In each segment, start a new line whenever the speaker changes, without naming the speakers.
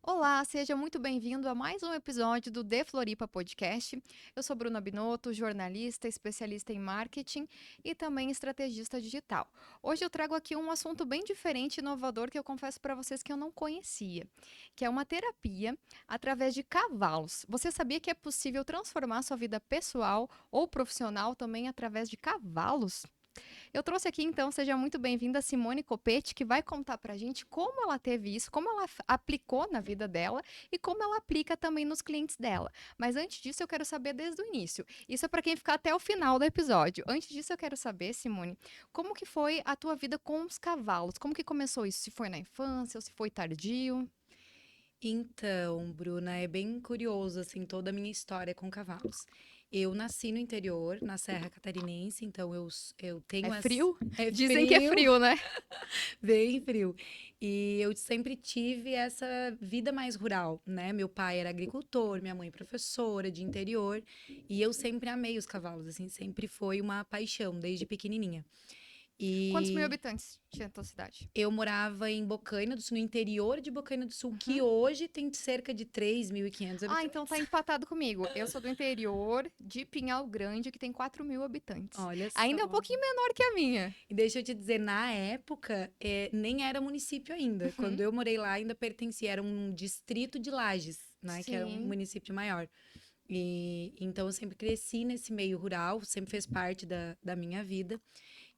Olá, seja muito bem-vindo a mais um episódio do De Floripa Podcast. Eu sou Bruna Binotto, jornalista, especialista em marketing e também estrategista digital. Hoje eu trago aqui um assunto bem diferente e inovador que eu confesso para vocês que eu não conhecia, que é uma terapia através de cavalos. Você sabia que é possível transformar sua vida pessoal ou profissional também através de cavalos? Eu trouxe aqui, então, seja muito bem-vinda, Simone Copete, que vai contar pra gente como ela teve isso, como ela aplicou na vida dela e como ela aplica também nos clientes dela. Mas antes disso, eu quero saber desde o início. Isso é para quem ficar até o final do episódio. Antes disso, eu quero saber, Simone, como que foi a tua vida com os cavalos? Como que começou isso? Se foi na infância ou se foi tardio?
Então, Bruna, é bem curioso, assim, toda a minha história com cavalos. Eu nasci no interior, na Serra Catarinense, então eu
É
tenho as...
frio?
É
Dizem que é
frio,
frio, né?
bem frio. E eu sempre tive essa vida mais rural, né? Meu pai era agricultor, minha mãe professora de interior, e eu sempre amei os cavalos, assim, sempre foi uma paixão, desde pequenininha.
Quantos mil
E
habitantes tinha a tua cidade?
eu morava em Bocaina do Sul, no interior de Bocaina do Sul,
Uhum.
que hoje tem cerca de 3.500
Ah, então
habitantes.
tá empatado comigo. Eu sou do interior de Pinhal Grande, que tem 4.000 habitantes.
Olha
Ainda é um
só.
pouquinho menor que a minha.
E deixa eu te dizer, na época, nem era município ainda.
Uhum.
Quando eu morei lá, ainda pertencia, era um distrito de Lages, né? Que era um
Sim.
município maior. E então eu sempre cresci nesse meio rural, sempre fez parte da minha vida.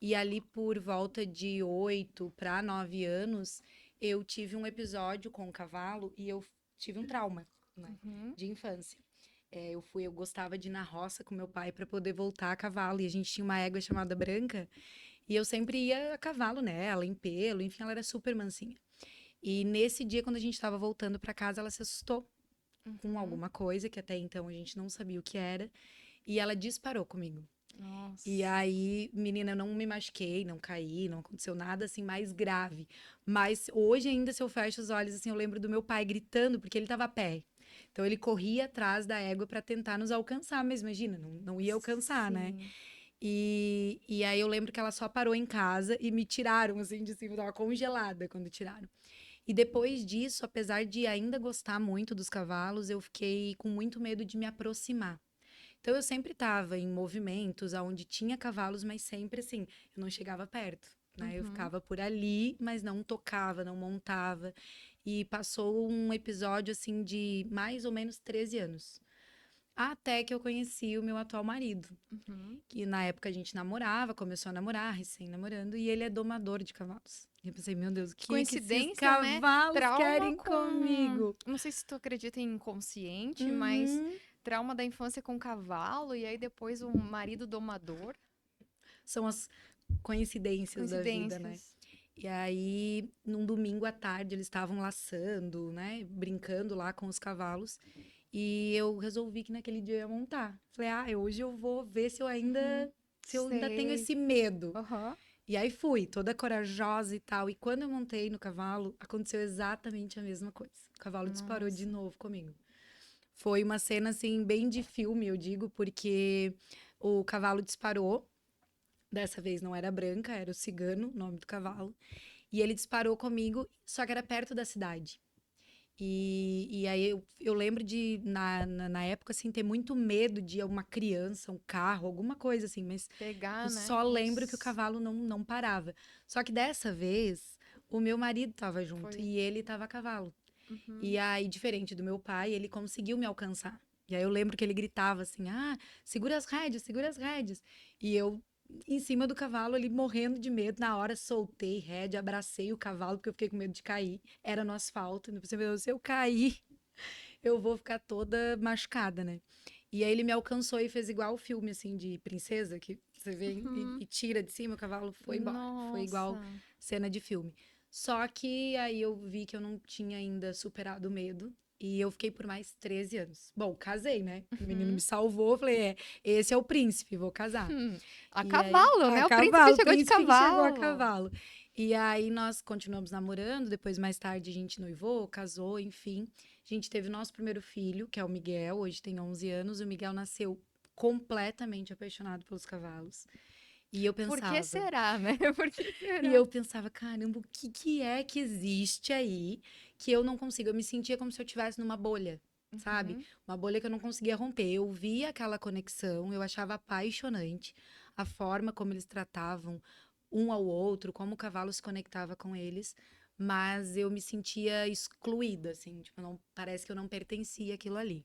E ali por volta de 8 para 9 anos, eu tive um episódio com o cavalo e eu tive um trauma, né?
Uhum.
De infância. Eu gostava de ir na roça com meu pai para poder voltar a cavalo. E a gente tinha uma égua chamada Branca. E eu sempre ia a cavalo nela, em pelo, enfim, ela era super mansinha. E nesse dia, quando a gente estava voltando para casa, ela se assustou com
Uhum.
alguma coisa que até então a gente não sabia o que era. E ela disparou comigo. E
Nossa.
aí, menina, eu não me machuquei, não caí, não aconteceu nada assim mais grave. Mas hoje ainda, se eu fecho os olhos, assim, eu lembro do meu pai gritando, porque ele estava a pé. Então ele corria atrás da égua para tentar nos alcançar, mas imagina, não ia alcançar, né?
Sim.
E aí eu lembro que ela só parou em casa e me tiraram, assim, de cima, eu tava congelada quando tiraram. E depois disso, apesar de ainda gostar muito dos cavalos, eu fiquei com muito medo de me aproximar. Então eu sempre estava em movimentos onde tinha cavalos, mas sempre assim, eu não chegava perto, né? Eu
Uhum.
ficava por ali, mas não tocava, não montava. E passou um episódio assim de mais ou menos 13 anos. Até que eu conheci o meu atual marido,
Uhum.
que na época a gente namorava, começou a namorar, recém-namorando, e ele é domador de cavalos. E eu pensei, meu Deus, o
Que
que é que esses
coincidência, né?
cavalos
Trauma
querem
com.
comigo?
Não sei se tu acredita em inconsciente, mas
Uhum.
trauma da infância com cavalo e aí depois o marido domador.
São as coincidências da vida, né?
Coincidências.
E aí, num domingo à tarde, eles estavam laçando, né? Brincando lá com os cavalos. E eu resolvi que naquele dia eu ia montar. Falei, hoje eu vou ver
Uhum.
se eu ainda tenho
Sei.
esse medo.
Aham.
E aí fui, toda corajosa e tal. E quando eu montei no cavalo, aconteceu exatamente a mesma coisa. O cavalo disparou de
Nossa.
novo comigo. Foi uma cena, assim, bem de filme, eu digo, porque o cavalo disparou. Dessa vez não era Branca, era o Cigano, o nome do cavalo. E ele disparou comigo, só que era perto da cidade. E aí eu lembro de, na época, assim, ter muito medo de uma criança, um carro, alguma coisa assim, mas eu
Pegar, né?
só lembro que o
Nossa.
cavalo não parava. Só que dessa vez, o meu marido estava junto
Foi.
e ele estava a cavalo. E
Uhum.
aí, diferente do meu pai, ele conseguiu me alcançar. E aí eu lembro que ele gritava assim: segura as rédeas, segura as rédeas. E eu, em cima do cavalo, ali morrendo de medo, na hora soltei rédea, abracei o cavalo, porque eu fiquei com medo de cair. Era no asfalto. E você vê, se eu cair, eu vou ficar toda machucada, né? E aí ele me alcançou e fez igual o filme, assim, de princesa, que você vê
Uhum.
e tira de cima, o cavalo foi embora. Foi igual
Nossa.
cena de filme. Só que aí eu vi que eu não tinha ainda superado o medo. E eu fiquei por mais 13 anos. Bom, casei, né? O menino me
Uhum.
salvou. Eu falei, esse é o príncipe, vou casar.
A
E aí,
cavalo,
a
né? O príncipe
cavalo, o
chegou de
príncipe que chegou a
cavalo.
cavalo. E aí nós continuamos namorando. Depois, mais tarde, a gente noivou, casou, enfim. A gente teve o nosso primeiro filho, que é o Miguel. Hoje tem 11 anos. O Miguel nasceu completamente apaixonado pelos cavalos. E eu
Por que
pensava,
será, né? Por que
e
será?
eu pensava, caramba, o que que é que existe aí que eu não consigo? Eu me sentia como se eu estivesse numa bolha, sabe?
Uhum.
Uma bolha que eu não conseguia romper. Eu via aquela conexão, eu achava apaixonante a forma como eles tratavam um ao outro, como o cavalo se conectava com eles, mas eu me sentia excluída, assim, tipo, não, parece que eu não pertencia àquilo ali.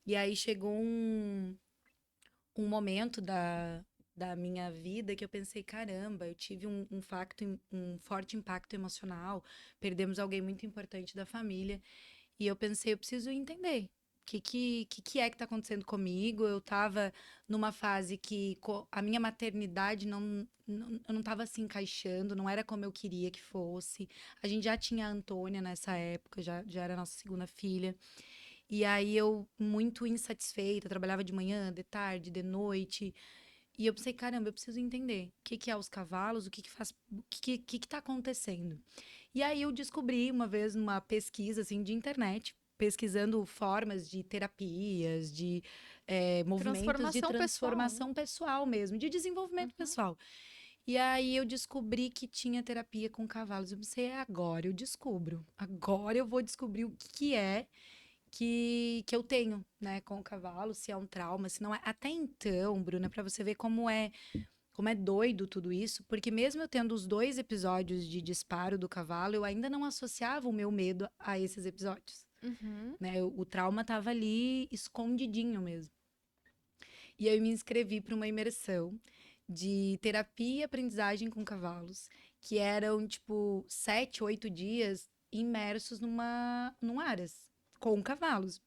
E aí chegou um momento da minha vida que eu pensei, caramba, eu tive um forte impacto emocional, perdemos alguém muito importante da família, e eu pensei, eu preciso entender. O que é que está acontecendo comigo? Eu estava numa fase que a minha maternidade eu não estava se encaixando, não era como eu queria que fosse. A gente já tinha a Antônia nessa época, já era a nossa segunda filha. E aí eu, muito insatisfeita, trabalhava de manhã, de tarde, de noite. E eu pensei, caramba, eu preciso entender o que que é os cavalos, o que que faz, o que tá acontecendo. E aí eu descobri uma vez numa pesquisa assim de internet, pesquisando formas de terapias, de movimentos de
Transformação pessoal, né?
transformação pessoal mesmo, de desenvolvimento
Uhum.
pessoal. E aí eu descobri que tinha terapia com cavalos. Eu pensei, é agora eu descubro. Agora eu vou descobrir o que que é que eu tenho, né, com o cavalo, se é um trauma, se não é. Até então, Bruna, para você ver como é doido tudo isso, porque mesmo eu tendo os dois episódios de disparo do cavalo, eu ainda não associava o meu medo a esses episódios,
Uhum.
né? O trauma tava ali escondidinho mesmo. E eu me inscrevi para uma imersão de terapia e aprendizagem com cavalos, que eram tipo 7, 8 dias imersos num aras com cavalos.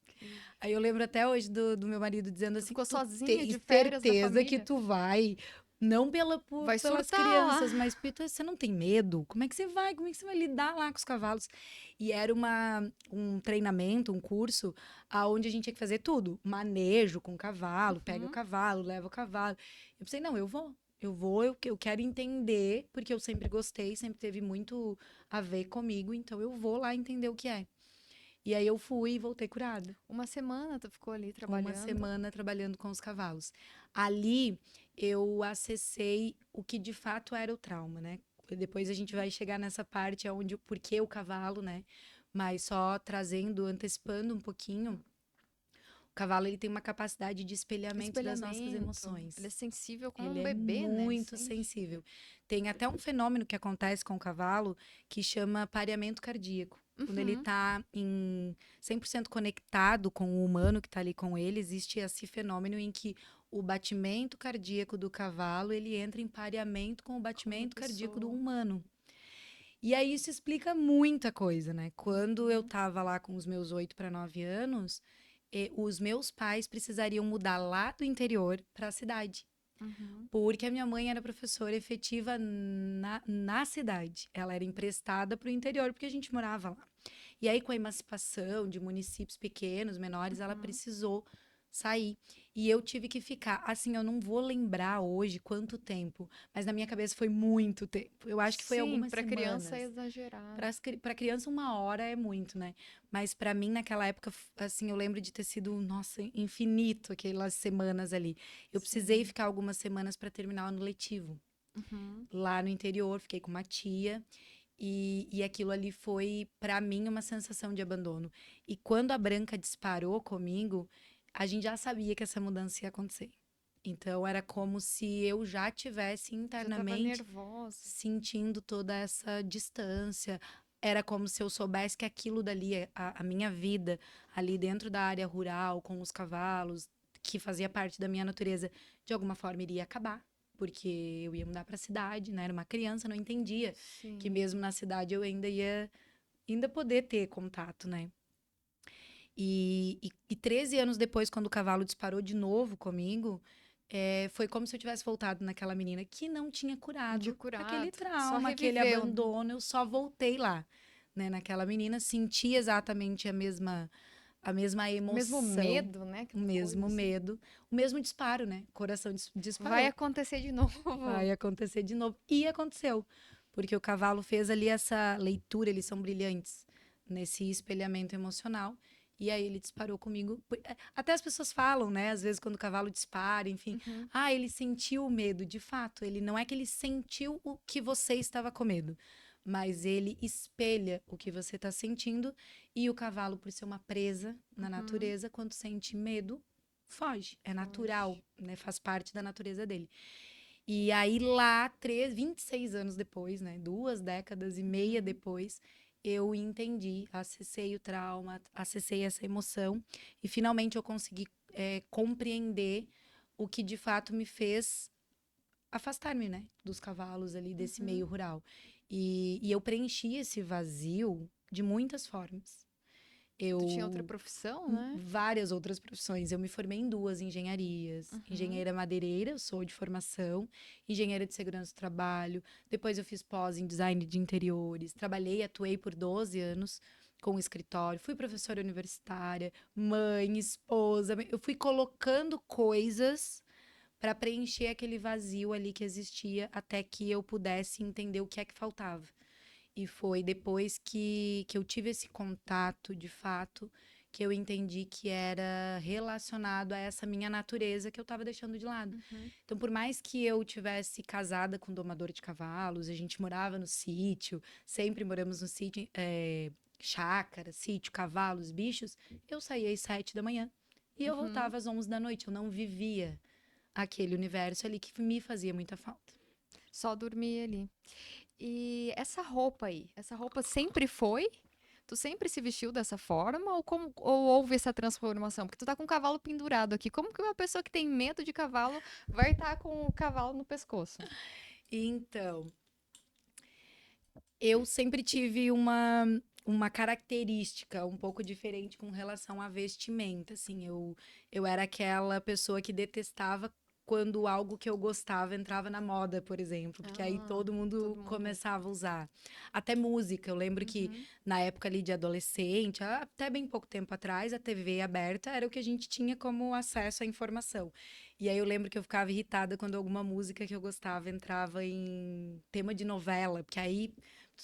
Aí eu lembro até hoje do meu marido dizendo
Tu
assim:
ficou
tu
sozinha
tens
de férias da
certeza que
família?
tu vai, não
Vai
pelas
surtar lá.
crianças, mas Pito, você não tem medo? Como é que você vai? Como é que você vai lidar lá com os cavalos? E era um treinamento, um curso, aonde a gente tinha que fazer tudo: manejo com o cavalo, pega o
Uhum.
cavalo, leva o cavalo. Eu pensei: não, eu vou. Eu quero entender, porque eu sempre gostei, sempre teve muito a ver comigo, então eu vou lá entender o que é. E aí eu fui e voltei curada.
Uma semana tu ficou ali
Uma
trabalhando.
semana trabalhando com os cavalos. Ali eu acessei o que de fato era o trauma, né? Depois a gente vai chegar nessa parte onde o porquê o cavalo, né? Mas só trazendo, antecipando um pouquinho, o cavalo ele tem uma capacidade de espelhamento das nossas
Espelhamento. Ele é
emoções.
sensível como
Ele
um
é
bebê, né? Ele
muito
sente.
sensível. Tem até um fenômeno que acontece com o cavalo que chama pareamento cardíaco. Quando ele
Uhum.
está em 100% conectado com o humano que está ali com ele, existe esse fenômeno em que o batimento cardíaco do cavalo ele entra em pareamento com o
Com a
batimento cardíaco do
pessoa.
humano. E aí isso explica muita coisa, né? Quando eu
Uhum.
estava lá com os meus 8 para 9 anos, os meus pais precisariam mudar lá do interior para a cidade.
Uhum.
Porque a minha mãe era professora efetiva na cidade. Ela era emprestada para o interior, porque a gente morava lá. E aí, com a emancipação de municípios pequenos, menores, ela
Uhum.
precisou sair. E eu tive que ficar. Assim, eu não vou lembrar hoje quanto tempo, mas na minha cabeça foi muito tempo. Eu acho que foi
Sim,
algumas
para criança é
semanas.
exagerado.
Para criança, 1 hora é muito, né? Mas para mim, naquela época, assim, eu lembro de ter sido, nossa, infinito aquelas semanas ali. Eu precisei
Sim.
ficar algumas semanas para terminar o ano letivo.
Uhum.
Lá no interior, fiquei com uma tia. E aquilo ali foi, para mim, uma sensação de abandono. E quando a Branca disparou comigo, a gente já sabia que essa mudança ia acontecer. Então, era como se eu já tivesse
Já tava
internamente
nervosa.
sentindo toda essa distância. Era como se eu soubesse que aquilo dali, a minha vida ali dentro da área rural, com os cavalos, que fazia parte da minha natureza, de alguma forma iria acabar, porque eu ia mudar para a cidade, né? Era uma criança, não entendia que
Sim.
mesmo na cidade eu ainda poder ter contato, né? E 13 anos depois, quando o cavalo disparou de novo comigo, foi como se eu tivesse voltado naquela menina que não tinha
De
curado aquele
curado. Só
trauma, aquele
reviveu, né?
abandono. Eu só voltei lá, né, naquela menina, senti exatamente a mesma
O mesmo
emoção,
medo, né?
o
Aquela coisa
mesmo
assim.
medo, o mesmo disparo, né? Coração
Vai
disparou.
acontecer de novo.
Vai acontecer de novo. E aconteceu, porque o cavalo fez ali essa leitura, eles são brilhantes nesse espelhamento emocional. E aí ele disparou comigo. Até as pessoas falam, né? Às vezes quando o cavalo dispara, enfim.
Uhum.
Ah, ele sentiu o medo. De fato, ele não é que ele sentiu o que você estava com medo, mas ele espelha o que você está sentindo. E o cavalo, por ser uma presa na
Uhum.
natureza, quando sente medo, foge. É natural,
Foge.
né? Faz parte da natureza dele. E aí lá, 26 anos depois, né, 2 décadas e meia
Uhum.
depois, eu entendi, acessei o trauma, acessei essa emoção e finalmente eu consegui compreender o que de fato me fez afastar-me, né, dos cavalos ali, desse
Uhum.
meio rural. E eu preenchi esse vazio de muitas formas.
Tu tinha outra
Eu
profissão, né?
várias outras profissões. Eu me formei em duas engenharias.
Uhum.
Engenheira madeireira, eu sou de formação, engenheira de segurança do trabalho. Depois eu fiz pós em design de interiores. Trabalhei, atuei por 12 anos com o escritório. Fui professora universitária, mãe, esposa. Eu fui colocando coisas para preencher aquele vazio ali que existia até que eu pudesse entender o que é que faltava. E foi depois que eu tive esse contato, de fato, que eu entendi que era relacionado a essa minha natureza que eu estava deixando de lado.
Uhum.
Então, por mais que eu tivesse casada com um domador de cavalos, a gente morava no sítio, sempre moramos no sítio, chácara, sítio, cavalos, bichos, eu saía às 7 da manhã e eu
Uhum.
voltava às 11 da noite. Eu não vivia aquele universo ali que me fazia muita falta.
Só dormir ali. E essa roupa aí, essa roupa sempre foi? Tu sempre se vestiu dessa forma ou houve essa transformação? Porque tu tá com o cavalo pendurado aqui. Como que uma pessoa que tem medo de cavalo vai estar com o cavalo no pescoço?
Então, eu sempre tive uma característica um pouco diferente com relação à vestimenta, assim, eu era aquela pessoa que detestava quando algo que eu gostava entrava na moda, por exemplo, porque aí
Ah,
todo mundo
todo mundo.
começava a usar. Até música, eu lembro que
Uhum.
na época ali de adolescente, até bem pouco tempo atrás, a TV aberta era o que a gente tinha como acesso à informação. E aí eu lembro que eu ficava irritada quando alguma música que eu gostava entrava em tema de novela, porque aí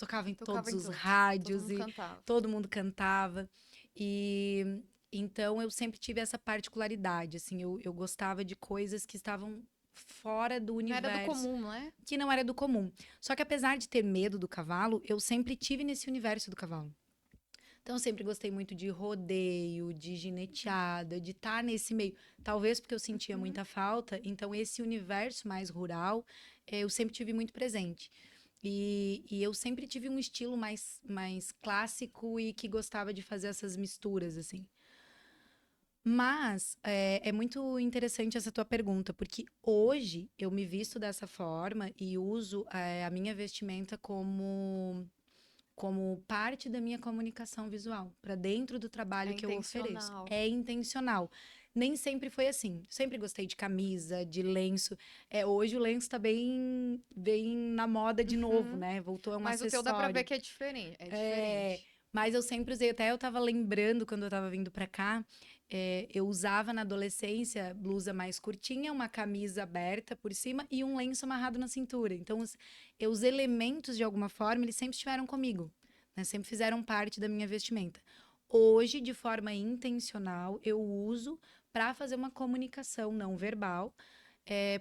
tocava em
Tocava
todos
em
os
tudo. Todo
rádios
mundo
e
cantava.
todo mundo cantava. E então eu sempre tive essa particularidade, assim, eu gostava de coisas que estavam fora do
Não era do
universo,
comum, né?
que não era do comum. Só que apesar de ter medo do cavalo, eu sempre tive nesse universo do cavalo. Então, eu sempre gostei muito de rodeio, de gineteada, de estar nesse meio. Talvez porque eu sentia
Uhum.
muita falta, então esse universo mais rural, eu sempre tive muito presente. E eu sempre tive um estilo mais clássico e que gostava de fazer essas misturas, assim. Mas é muito interessante essa tua pergunta, porque hoje eu me visto dessa forma e uso a minha vestimenta como parte da minha comunicação visual, para dentro do
É
trabalho que eu ofereço.
intencional.
É intencional. Nem sempre foi assim. Sempre gostei de camisa, de lenço. Hoje o lenço tá bem na moda de novo,
Uhum.
né? Voltou a um
Mas o teu dá pra ver
acessório.
que é diferente. É
É,
diferente.
mas eu sempre usei, até eu tava lembrando quando eu tava vindo pra cá, eu usava na adolescência blusa mais curtinha, uma camisa aberta por cima e um lenço amarrado na cintura. Então, os elementos, de alguma forma, eles sempre estiveram comigo, né? Sempre fizeram parte da minha vestimenta. Hoje, de forma intencional, eu uso para fazer uma comunicação não verbal,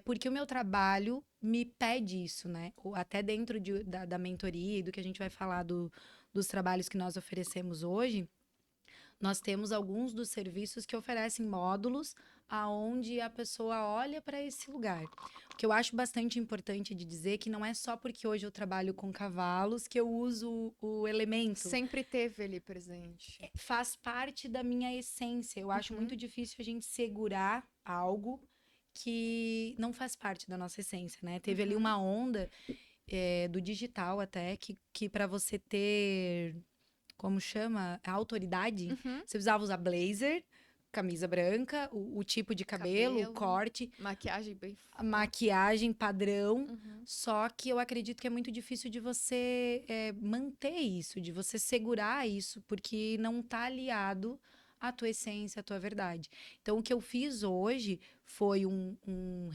porque o meu trabalho me pede isso, né? Até dentro da mentoria e do que a gente vai falar dos trabalhos que nós oferecemos hoje, nós temos alguns dos serviços que oferecem módulos aonde a pessoa olha para esse lugar. O que eu acho bastante importante de dizer que não é só porque hoje eu trabalho com cavalos que eu uso o elemento.
Sempre teve ali presente.
Faz parte da minha essência. Eu acho muito
Uhum.
difícil a gente segurar algo que não faz parte da nossa essência, né? Teve ali
Uhum.
uma onda do digital até que para você ter, como chama, a autoridade,
Uhum.
você precisava usar blazer, camisa branca, o tipo de cabelo, o
Cabelo,
corte,
maquiagem bem
a
forte.
maquiagem padrão.
Uhum.
Só que eu acredito que é muito difícil de você manter isso, de você segurar isso, porque não tá aliado à tua essência, à tua verdade. Então, o que eu fiz hoje foi um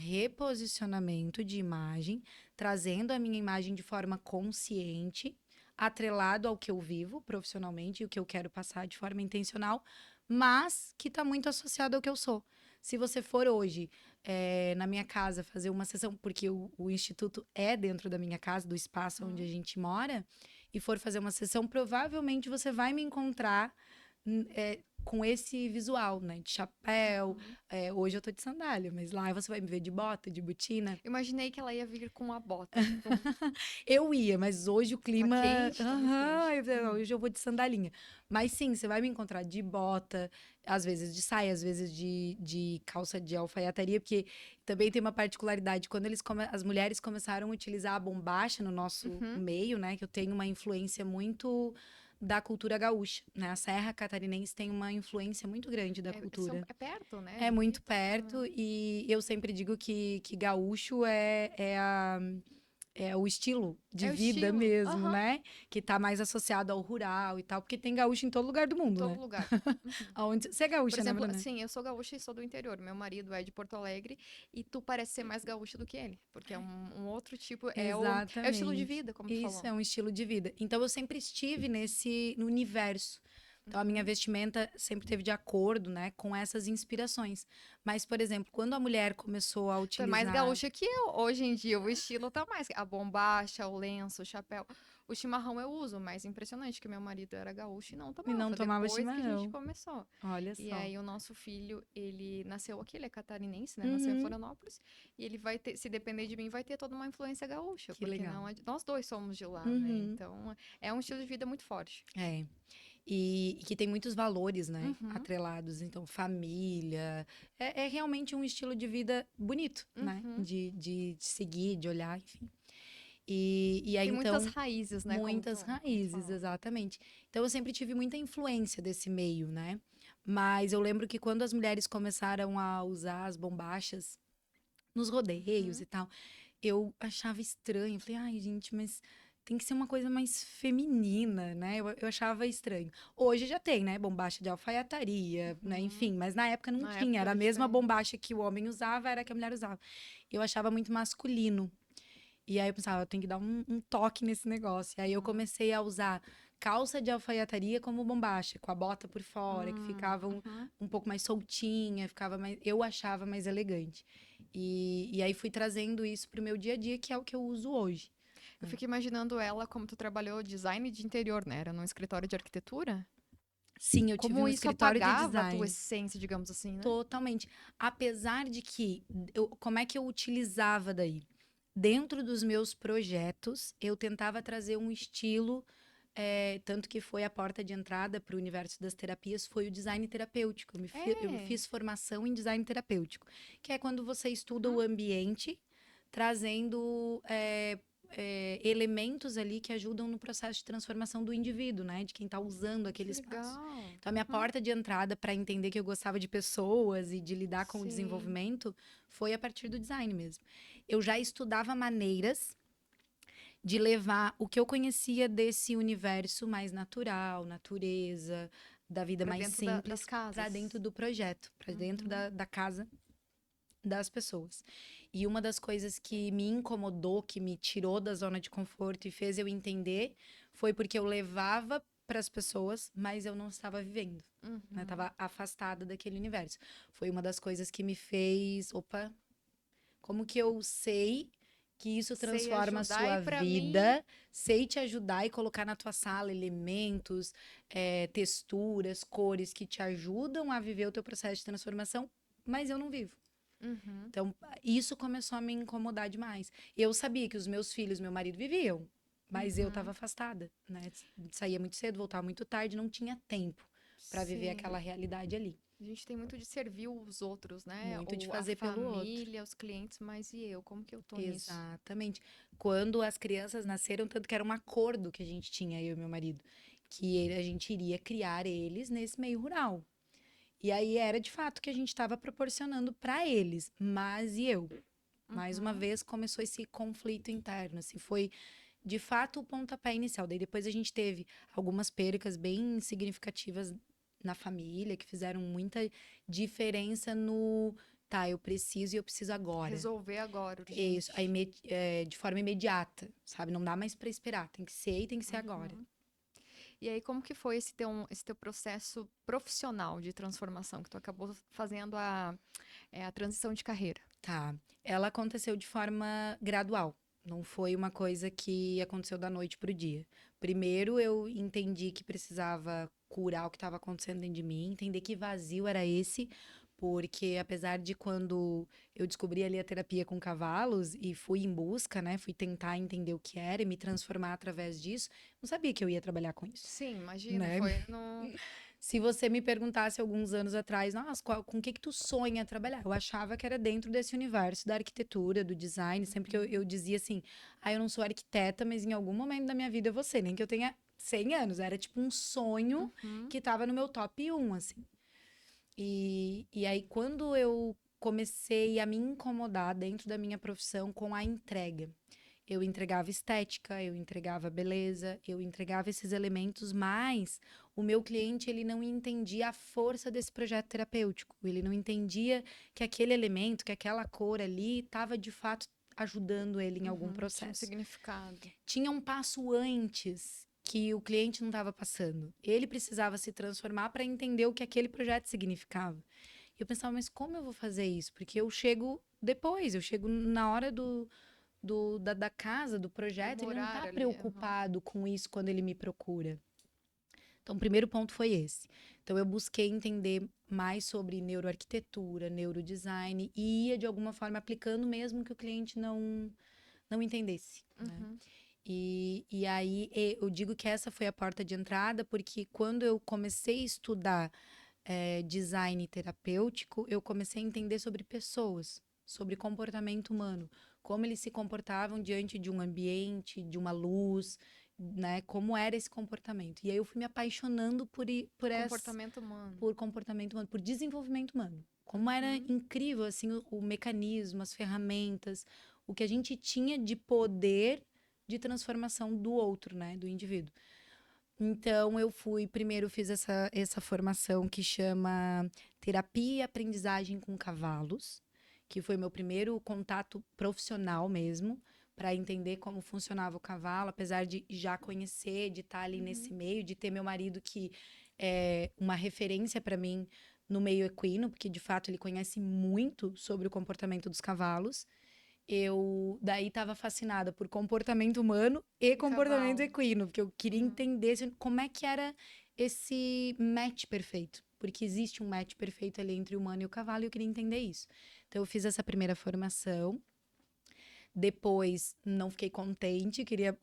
reposicionamento de imagem, trazendo a minha imagem de forma consciente, atrelado ao que eu vivo profissionalmente e o que eu quero passar de forma intencional, mas que tá muito associado ao que eu sou. Se você for hoje na minha casa fazer uma sessão, porque o instituto é dentro da minha casa, do espaço onde a gente mora, e for fazer uma sessão, provavelmente você vai me encontrar com esse visual, né? De chapéu. Hoje eu tô de sandália, mas lá você vai me ver de bota, de botina.
Imaginei que ela ia vir com uma bota, tipo,
Eu ia, mas hoje o
tá
clima.
quente, tá muito
Aham,
quente.
hoje eu vou de sandalinha. Mas sim, você vai me encontrar de bota, às vezes de saia, às vezes de calça de alfaiataria, porque também tem uma particularidade. Quando as mulheres começaram a utilizar a bombacha no nosso
Uhum.
meio, né? Que eu tenho uma influência muito da cultura gaúcha, né? A Serra Catarinense tem uma influência muito grande da cultura.
É perto, né?
É muito
Divisa.
perto e eu sempre digo que gaúcho é o estilo de
É o
vida
estilo.
mesmo,
Aham.
né? Que tá mais associado ao rural e tal, porque tem gaúcho em todo lugar do
Em
mundo,
todo
né?
lugar. Uhum.
Você é
Por
gaúcha, né,
exemplo,
Bruna?
sim, eu sou gaúcha e sou do interior. Meu marido é de Porto Alegre e tu parece ser mais gaúcho do que ele, porque é um outro tipo, é o estilo de
Exatamente.
vida, como tu
Isso
falou.
é um estilo de vida. Então eu sempre estive no universo. Então a minha
Uhum.
vestimenta sempre teve de acordo, né, com essas inspirações. Mas, por exemplo, quando a mulher começou a
Tu é mais
utilizar.
gaúcha que eu. Hoje em dia o estilo tá mais. A bombacha, o lenço, o chapéu. O chimarrão eu uso, mas impressionante que meu marido era gaúcho e não
E não
tomava.
tomava
Depois que a gente
chimarrão.
começou.
Olha
E
só.
aí o nosso filho, ele nasceu aqui, ele é catarinense, né? Nasceu em
Uhum.
Florianópolis. E ele vai ter, se depender de mim, vai ter toda uma influência gaúcha,
Que
porque
legal.
não, nós dois somos de lá, né?
Uhum.
Então é um estilo de vida muito forte.
É. E que tem muitos valores, né,
Uhum,
atrelados. Então, família. É realmente um estilo de vida bonito, né?
uhum.
De seguir, de olhar, enfim. E aí,
Tem muitas
então,
raízes, né?
muitas
Como tu
raízes,
falou.
exatamente. Então, eu sempre tive muita influência desse meio, né? Mas eu lembro que quando as mulheres começaram a usar as bombachas nos rodeios
Uhum.
e tal, eu achava estranho. Falei, ai, gente, mas tem que ser uma coisa mais feminina, né? Eu achava estranho. Hoje já tem, né? Bombacha de alfaiataria, né?
Uhum.
Enfim, mas na época não
Na
tinha.
época
Era a
era
mesma
diferente.
bombacha que o homem usava, era a que a mulher usava. Eu achava muito masculino. E aí eu pensava, eu tenho que dar um toque nesse negócio. E aí eu
Uhum.
comecei a usar calça de alfaiataria como bombacha, com a bota por fora, que ficava
Uhum.
um pouco mais soltinha, eu achava mais elegante. E aí fui trazendo isso pro meu dia a dia, que é o que eu uso hoje.
Eu
Né?
fico imaginando ela como tu trabalhou design de interior, né? Era num escritório de arquitetura.
Sim, eu tive
Como
um
isso
escritório de
apagava a tua
design.
essência, digamos assim, né?
Totalmente. Apesar de que, como é que eu utilizava daí? Dentro dos meus projetos, eu tentava trazer um estilo, tanto que foi a porta de entrada para o universo das terapias, foi o design terapêutico. Eu
É.
fiz formação em design terapêutico, que é quando você estuda o
Uhum.
ambiente, trazendo elementos ali que ajudam no processo de transformação do indivíduo, né? De quem está usando aquele
Que
espaço.
legal.
Então, a minha
Uhum.
porta de entrada para entender que eu gostava de pessoas e de lidar com o
Sim.
desenvolvimento foi a partir do design mesmo. Eu já estudava maneiras de levar o que eu conhecia desse universo mais natural, natureza, da vida
Pra
mais
dentro das
simples, para dentro
casas.
do projeto, para dentro
Uhum.
da casa das pessoas. E uma das coisas que me incomodou, que me tirou da zona de conforto e fez eu entender, foi porque eu levava para as pessoas, mas eu não estava vivendo, né?
Uhum.
Estava afastada daquele universo. Foi uma das coisas que me fez, opa, como que eu sei que isso
Sei
transforma a
ajudar e
sua
pra mim.
vida? Sei te ajudar e colocar na tua sala elementos, texturas, cores que te ajudam a viver o teu processo de transformação, mas eu não vivo.
Uhum.
Então, isso começou a me incomodar demais. Eu sabia que os meus filhos, meu marido viviam, mas eu estava
Uhum.
afastada, né? Saía muito cedo, voltava muito tarde, não tinha tempo para viver
Sim.
aquela realidade ali.
A gente tem muito de servir os outros, né?
Muito de
Ou a
fazer pelo outro.
família, os clientes, mas e eu? Como que eu tô nisso?
Exatamente. Quando as crianças nasceram, tanto que era um acordo que a gente tinha, eu e meu marido, que a gente iria criar eles nesse meio rural. E aí era de fato que a gente estava proporcionando para eles, mas e eu? Mais uma
Uhum.
vez começou esse conflito interno, assim, foi de fato o pontapé inicial. Daí depois a gente teve algumas percas bem significativas na família, que fizeram muita diferença no, tá, eu preciso e eu preciso agora.
Resolver agora,
Isso,
urgente.
de forma imediata, sabe? Não dá mais para esperar, tem que ser e tem que ser agora.
Uhum. E aí, como que foi esse teu processo profissional de transformação, que tu acabou fazendo a transição de carreira?
Tá. Ela aconteceu de forma gradual. Não foi uma coisa que aconteceu da noite pro dia. Primeiro, eu entendi que precisava curar o que estava acontecendo dentro de mim, entender que vazio era esse, porque apesar de quando eu descobri ali a terapia com cavalos e fui em busca, né, fui tentar entender o que era e me transformar através disso, não sabia que eu ia trabalhar com isso,
Sim, imagino,
né?
foi no...
Se você me perguntasse alguns anos atrás, nossa, com o que tu sonha trabalhar? Eu achava que era dentro desse universo da arquitetura, do design. Sempre que eu dizia assim, eu não sou arquiteta, mas em algum momento da minha vida eu vou ser. Nem que eu tenha 100 anos. Era tipo um sonho
Uhum,
que tava no meu top 1, assim. E aí, quando eu comecei a me incomodar dentro da minha profissão com a entrega, eu entregava estética, eu entregava beleza, eu entregava esses elementos, mas o meu cliente ele não entendia a força desse projeto terapêutico. Ele não entendia que aquele elemento, que aquela cor ali estava de fato ajudando ele em algum
tinha um
processo.
significado.
Tinha um passo antes que o cliente não estava passando. Ele precisava se transformar para entender o que aquele projeto significava. E eu pensava, mas como eu vou fazer isso? Porque eu chego depois, eu chego na hora da casa, do
Do
projeto, ele não está
horário ali. Aham.
preocupado com isso quando ele me procura. Então, o primeiro ponto foi esse. Então, eu busquei entender mais sobre neuroarquitetura, neurodesign e ia, de alguma forma, aplicando mesmo que o cliente não entendesse, né?
Uhum.
E aí, eu digo que essa foi a porta de entrada, porque quando eu comecei a estudar design terapêutico, eu comecei a entender sobre pessoas, sobre comportamento humano, como eles se comportavam diante de um ambiente, de uma luz, né? Como era esse comportamento. E aí eu fui me apaixonando
Comportamento humano.
por comportamento humano, por desenvolvimento humano. Como era
Uhum.
incrível assim o mecanismo, as ferramentas, o que a gente tinha de poder de transformação do outro, né, do indivíduo. Então, primeiro fiz essa formação que chama Terapia e Aprendizagem com Cavalos, que foi meu primeiro contato profissional mesmo, para entender como funcionava o cavalo, apesar de já conhecer, de estar ali nesse
Uhum.
meio, de ter meu marido que é uma referência para mim no meio equino, porque de fato ele conhece muito sobre o comportamento dos cavalos. Eu daí estava fascinada por comportamento humano e
E
comportamento
cavalo.
equino, porque eu queria
Uhum.
entender como é que era esse match perfeito, porque existe um match perfeito ali entre o humano e o cavalo, e eu queria entender isso. Então eu fiz essa primeira formação, depois não fiquei contente, queria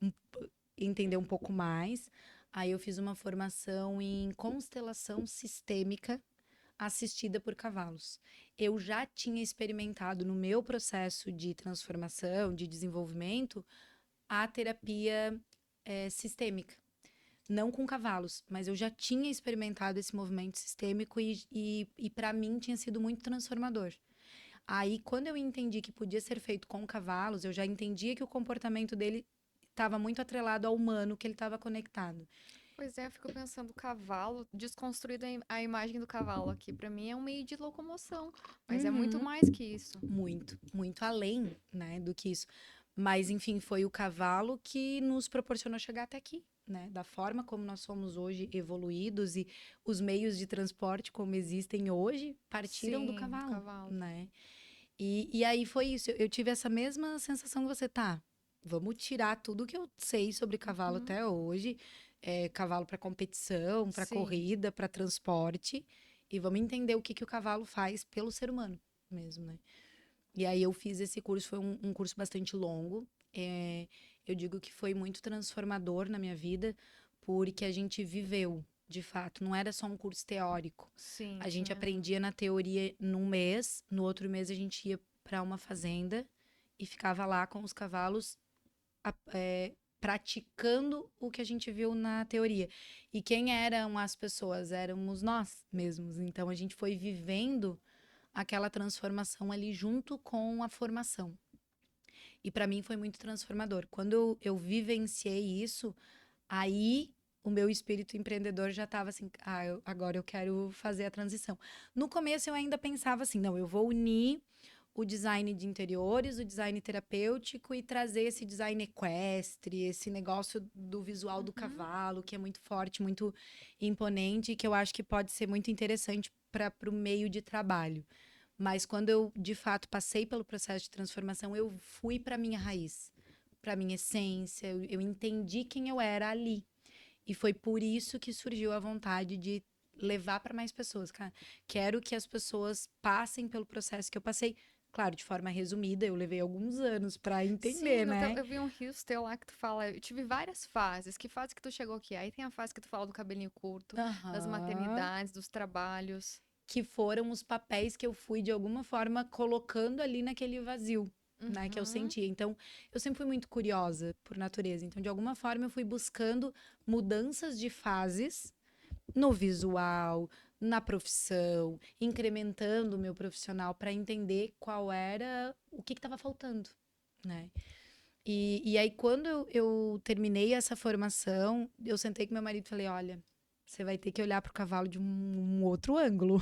entender um pouco mais. Aí eu fiz uma formação em constelação sistêmica assistida por cavalos. Eu já tinha experimentado no meu processo de transformação, de desenvolvimento, a terapia sistêmica. Não com cavalos, mas eu já tinha experimentado esse movimento sistêmico e para mim tinha sido muito transformador. Aí, quando eu entendi que podia ser feito com cavalos, eu já entendia que o comportamento dele estava muito atrelado ao humano que ele estava conectado.
Pois é, eu fico pensando, cavalo, desconstruída a imagem do cavalo aqui. Pra mim é um meio de locomoção, mas é muito
Uhum.
mais que isso.
Muito, muito além, né, do que isso. Mas, enfim, foi o cavalo que nos proporcionou chegar até aqui, né? Da forma como nós somos hoje evoluídos e os meios de transporte como existem hoje partiram do
Sim, do
cavalo,
cavalo.
né? E aí foi isso. Eu tive essa mesma sensação que você tá. Vamos tirar tudo que eu sei sobre cavalo
Uhum.
até hoje, cavalo para competição, para
Sim.
corrida, para transporte, e vamos entender o que que o cavalo faz pelo ser humano mesmo, né? E aí eu fiz esse curso, foi um curso bastante longo. Eu digo que foi muito transformador na minha vida, porque a gente viveu, de fato. Não era só um curso teórico.
Sim,
A gente
tinha.
aprendia na teoria num mês, no outro mês a gente ia para uma fazenda e ficava lá com os cavalos, praticando o que a gente viu na teoria. E quem eram as pessoas? Éramos nós mesmos. Então a gente foi vivendo aquela transformação ali junto com a formação. E para mim foi muito transformador. Quando eu vivenciei isso, aí o meu espírito empreendedor já estava assim, agora eu quero fazer a transição. No começo eu ainda pensava assim, não, eu vou unir o design de interiores, o design terapêutico e trazer esse design equestre, esse negócio do visual do cavalo, que é muito forte, muito imponente, e que eu acho que pode ser muito interessante para o meio de trabalho. Mas quando eu, de fato, passei pelo processo de transformação, eu fui para minha raiz, para minha essência, eu entendi quem eu era ali. E foi por isso que surgiu a vontade de levar para mais pessoas, cara. Quero que as pessoas passem pelo processo que eu passei. Claro, de forma resumida, eu levei alguns anos para
Sim,
entender, né?
eu vi um Reels teu lá que tu fala, eu tive várias fases. Que fase que tu chegou aqui? Aí tem a fase que tu fala do cabelinho curto, das
Aham.
maternidades, dos trabalhos.
Que foram os papéis que eu fui, de alguma forma, colocando ali naquele vazio, né? Que eu
Uhum.
sentia. Então, eu sempre fui muito curiosa por natureza. Então, de alguma forma, eu fui buscando mudanças de fases no visual, na profissão, incrementando o meu profissional para entender qual era o que estava faltando, né? E aí, quando eu terminei essa formação, eu sentei com meu marido e falei: olha, você vai ter que olhar para o cavalo de um outro ângulo.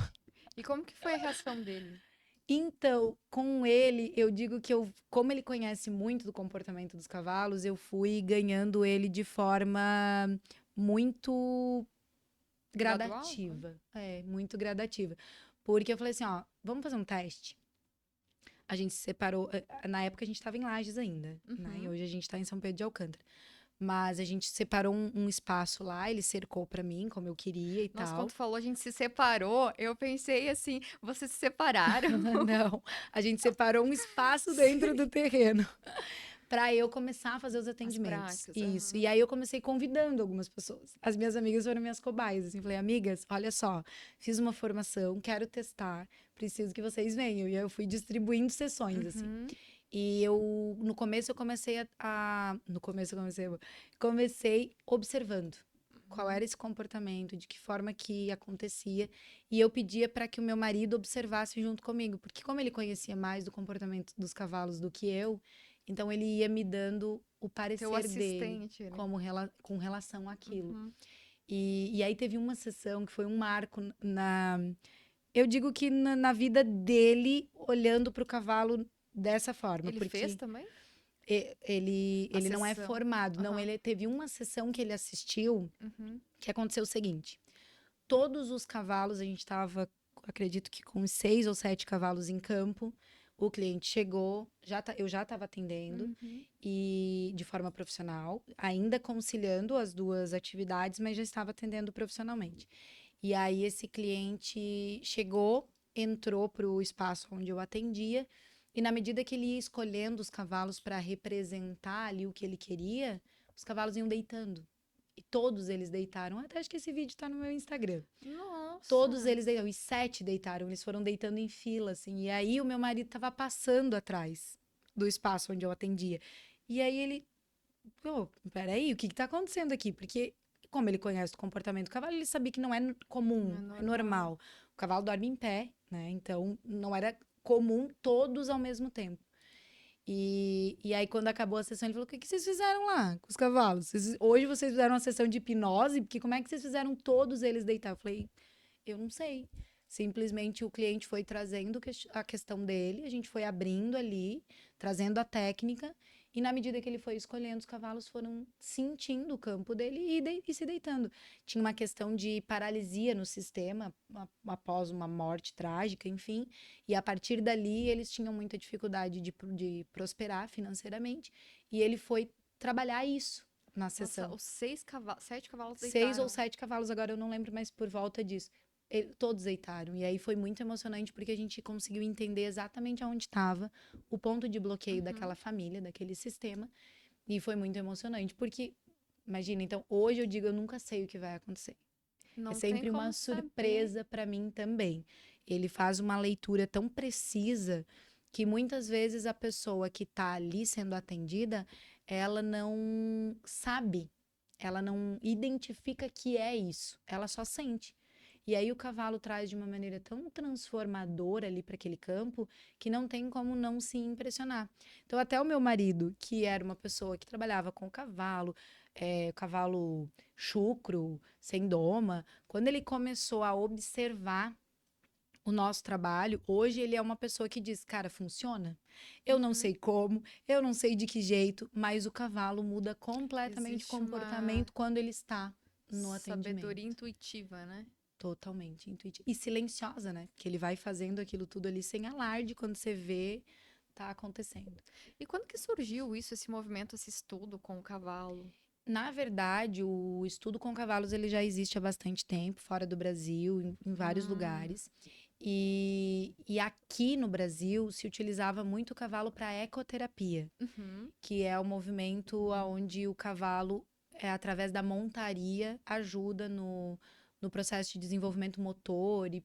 E como que foi a reação dele?
Então, com ele, eu digo que eu, como ele conhece muito do comportamento dos cavalos, eu fui ganhando ele de forma muito
Gradual?
gradativa. É, muito gradativa. Porque eu falei assim, ó, vamos fazer um teste. A gente se separou, na época a gente estava em Lages ainda, né? E
Uhum.
hoje a gente está em São Pedro de Alcântara. Mas a gente separou um espaço lá, ele cercou para mim, como eu queria e
Nossa, quando
tal.
tu falou a gente se separou, eu pensei assim, vocês se separaram?
Não, a gente separou um espaço dentro do terreno para eu começar a fazer os
As
atendimentos.
práticas,
Isso.
aham.
E aí eu comecei convidando algumas pessoas. As minhas amigas foram minhas cobaias, assim, falei: "Amigas, olha só, fiz uma formação, quero testar, preciso que vocês venham". E aí eu fui distribuindo sessões assim.
Uhum.
E eu no começo eu comecei no começo eu comecei observando qual
Uhum.
era esse comportamento, de que forma que acontecia, e eu pedia para que o meu marido observasse junto comigo, porque como ele conhecia mais do comportamento dos cavalos do que eu, então ele ia me dando o
Teu
parecer dele
assistente, né?
como com relação àquilo.
Uhum.
E aí teve uma sessão que foi um marco eu digo que na vida dele, olhando para o cavalo dessa forma,
Ele fez
porque
também a
ele não é
sessão?
formado, não,
Aham.
ele teve uma sessão que ele assistiu,
Uhum.
que aconteceu o seguinte: todos os cavalos, a gente estava, acredito que com 6 ou 7 cavalos em campo. O cliente chegou, eu já estava atendendo
Uhum.
e de forma profissional, ainda conciliando as duas atividades, mas já estava atendendo profissionalmente. E aí esse cliente chegou, entrou para o espaço onde eu atendia, e na medida que ele ia escolhendo os cavalos para representar ali o que ele queria, os cavalos iam deitando. E todos eles deitaram. Até acho que esse vídeo está no meu Instagram. Todos
Nossa.
eles deitaram, os 7 deitaram, eles foram deitando em fila, assim. E aí o meu marido estava passando atrás do espaço onde eu atendia. E aí ele, pô, peraí, o que está acontecendo aqui? Porque, como ele conhece o comportamento do cavalo, ele sabia que não é
Não
comum,
é
não é
normal.
normal. O cavalo dorme em pé, né? Então não era comum todos ao mesmo tempo. E aí, quando acabou a sessão, ele falou: o que que vocês fizeram lá com os cavalos? Hoje vocês fizeram uma sessão de hipnose, porque como é que vocês fizeram todos eles deitar? Eu falei: eu não sei. Simplesmente o cliente foi trazendo a questão dele, a gente foi abrindo ali, trazendo a técnica, e na medida que ele foi escolhendo, os cavalos foram sentindo o campo dele e se deitando. Tinha uma questão de paralisia no sistema após uma morte trágica, enfim, e a partir dali eles tinham muita dificuldade de prosperar financeiramente, e ele foi trabalhar isso na
Nossa,
sessão.
os 6 cavalos, 7 cavalos
6 ou
deitaram.
7 cavalos, agora eu não lembro mais por volta disso. Todos deitaram. E aí foi muito emocionante porque a gente conseguiu entender exatamente aonde estava o ponto de bloqueio daquela
Uhum.
família, daquele sistema. E foi muito emocionante porque, imagina, então hoje eu digo, eu nunca sei o que vai acontecer. É
Não tem
sempre uma
como saber.
surpresa para mim também. Ele faz uma leitura tão precisa que muitas vezes a pessoa que está ali sendo atendida, ela não sabe, ela não identifica que é isso, ela só sente. E aí o cavalo traz de uma maneira tão transformadora ali para aquele campo que não tem como não se impressionar. Então até o meu marido, que era uma pessoa que trabalhava com cavalo chucro, sem doma, quando ele começou a observar o nosso trabalho, hoje ele é uma pessoa que diz, cara, funciona? Eu não sei como, eu não sei de que jeito, mas o cavalo muda completamente o
Existe uma
comportamento quando ele está no
sabedoria
atendimento.
intuitiva, né?
Totalmente intuitiva. E silenciosa, né? Que ele vai fazendo aquilo tudo ali sem alarde, quando você vê, tá acontecendo.
E quando que surgiu isso, esse movimento, esse estudo com o cavalo?
Na verdade, o estudo com cavalos ele já existe há bastante tempo, fora do Brasil, em vários
Hum,
lugares. E aqui no Brasil se utilizava muito o cavalo para ecoterapia,
uhum.
que é o movimento onde o cavalo, através da montaria, ajuda no processo de desenvolvimento motor e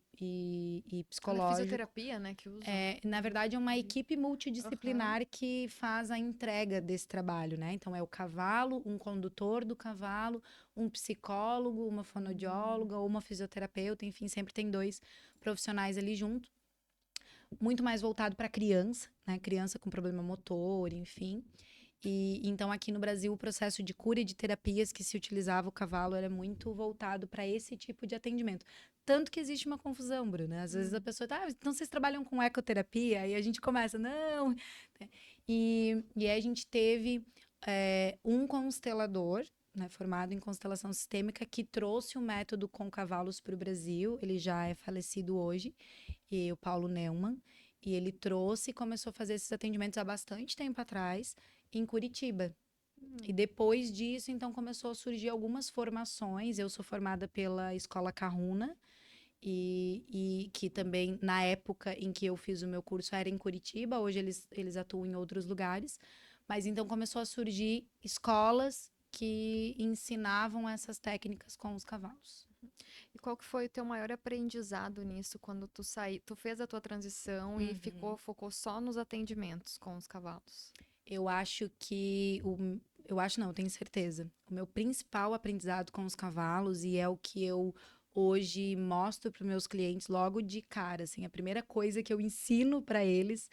Na
psicológico.
fisioterapia, né, que usam.
Na verdade, é uma
Uhum.
equipe
Aham.
multidisciplinar que faz a entrega desse trabalho, né? Então, é o cavalo, um condutor do cavalo, um psicólogo, uma
Hum.
fonoaudióloga ou uma fisioterapeuta, enfim, sempre tem 2 profissionais ali junto. Muito mais voltado para criança, né? Criança com problema motor, enfim. E então, aqui no Brasil, o processo de cura e de terapias que se utilizava o cavalo era muito voltado para esse tipo de atendimento. Tanto que existe uma confusão, Bruna. Às vezes a
Hum.
pessoa tá, então vocês trabalham com ecoterapia? Aí a gente começa, não. E aí a gente teve um constelador, né, formado em constelação sistêmica, que trouxe o método com cavalos para o Brasil. Ele já é falecido hoje, e o Paulo Neumann. E ele trouxe e começou a fazer esses atendimentos há bastante tempo atrás, em Curitiba. E
Hum.
depois disso, então, começou a surgir algumas formações. Eu sou formada pela Escola Kahuna, e que também, na época em que eu fiz o meu curso, era em Curitiba. Hoje eles atuam em outros lugares. Mas então começou a surgir escolas que ensinavam essas técnicas com os cavalos.
E qual que foi o teu maior aprendizado nisso quando tu fez a tua transição e
Uhum.
focou só nos atendimentos com os cavalos?
Eu acho que eu acho não, eu tenho certeza. O meu principal aprendizado com os cavalos e é o que eu hoje mostro para os meus clientes logo de cara, assim, a primeira coisa que eu ensino para eles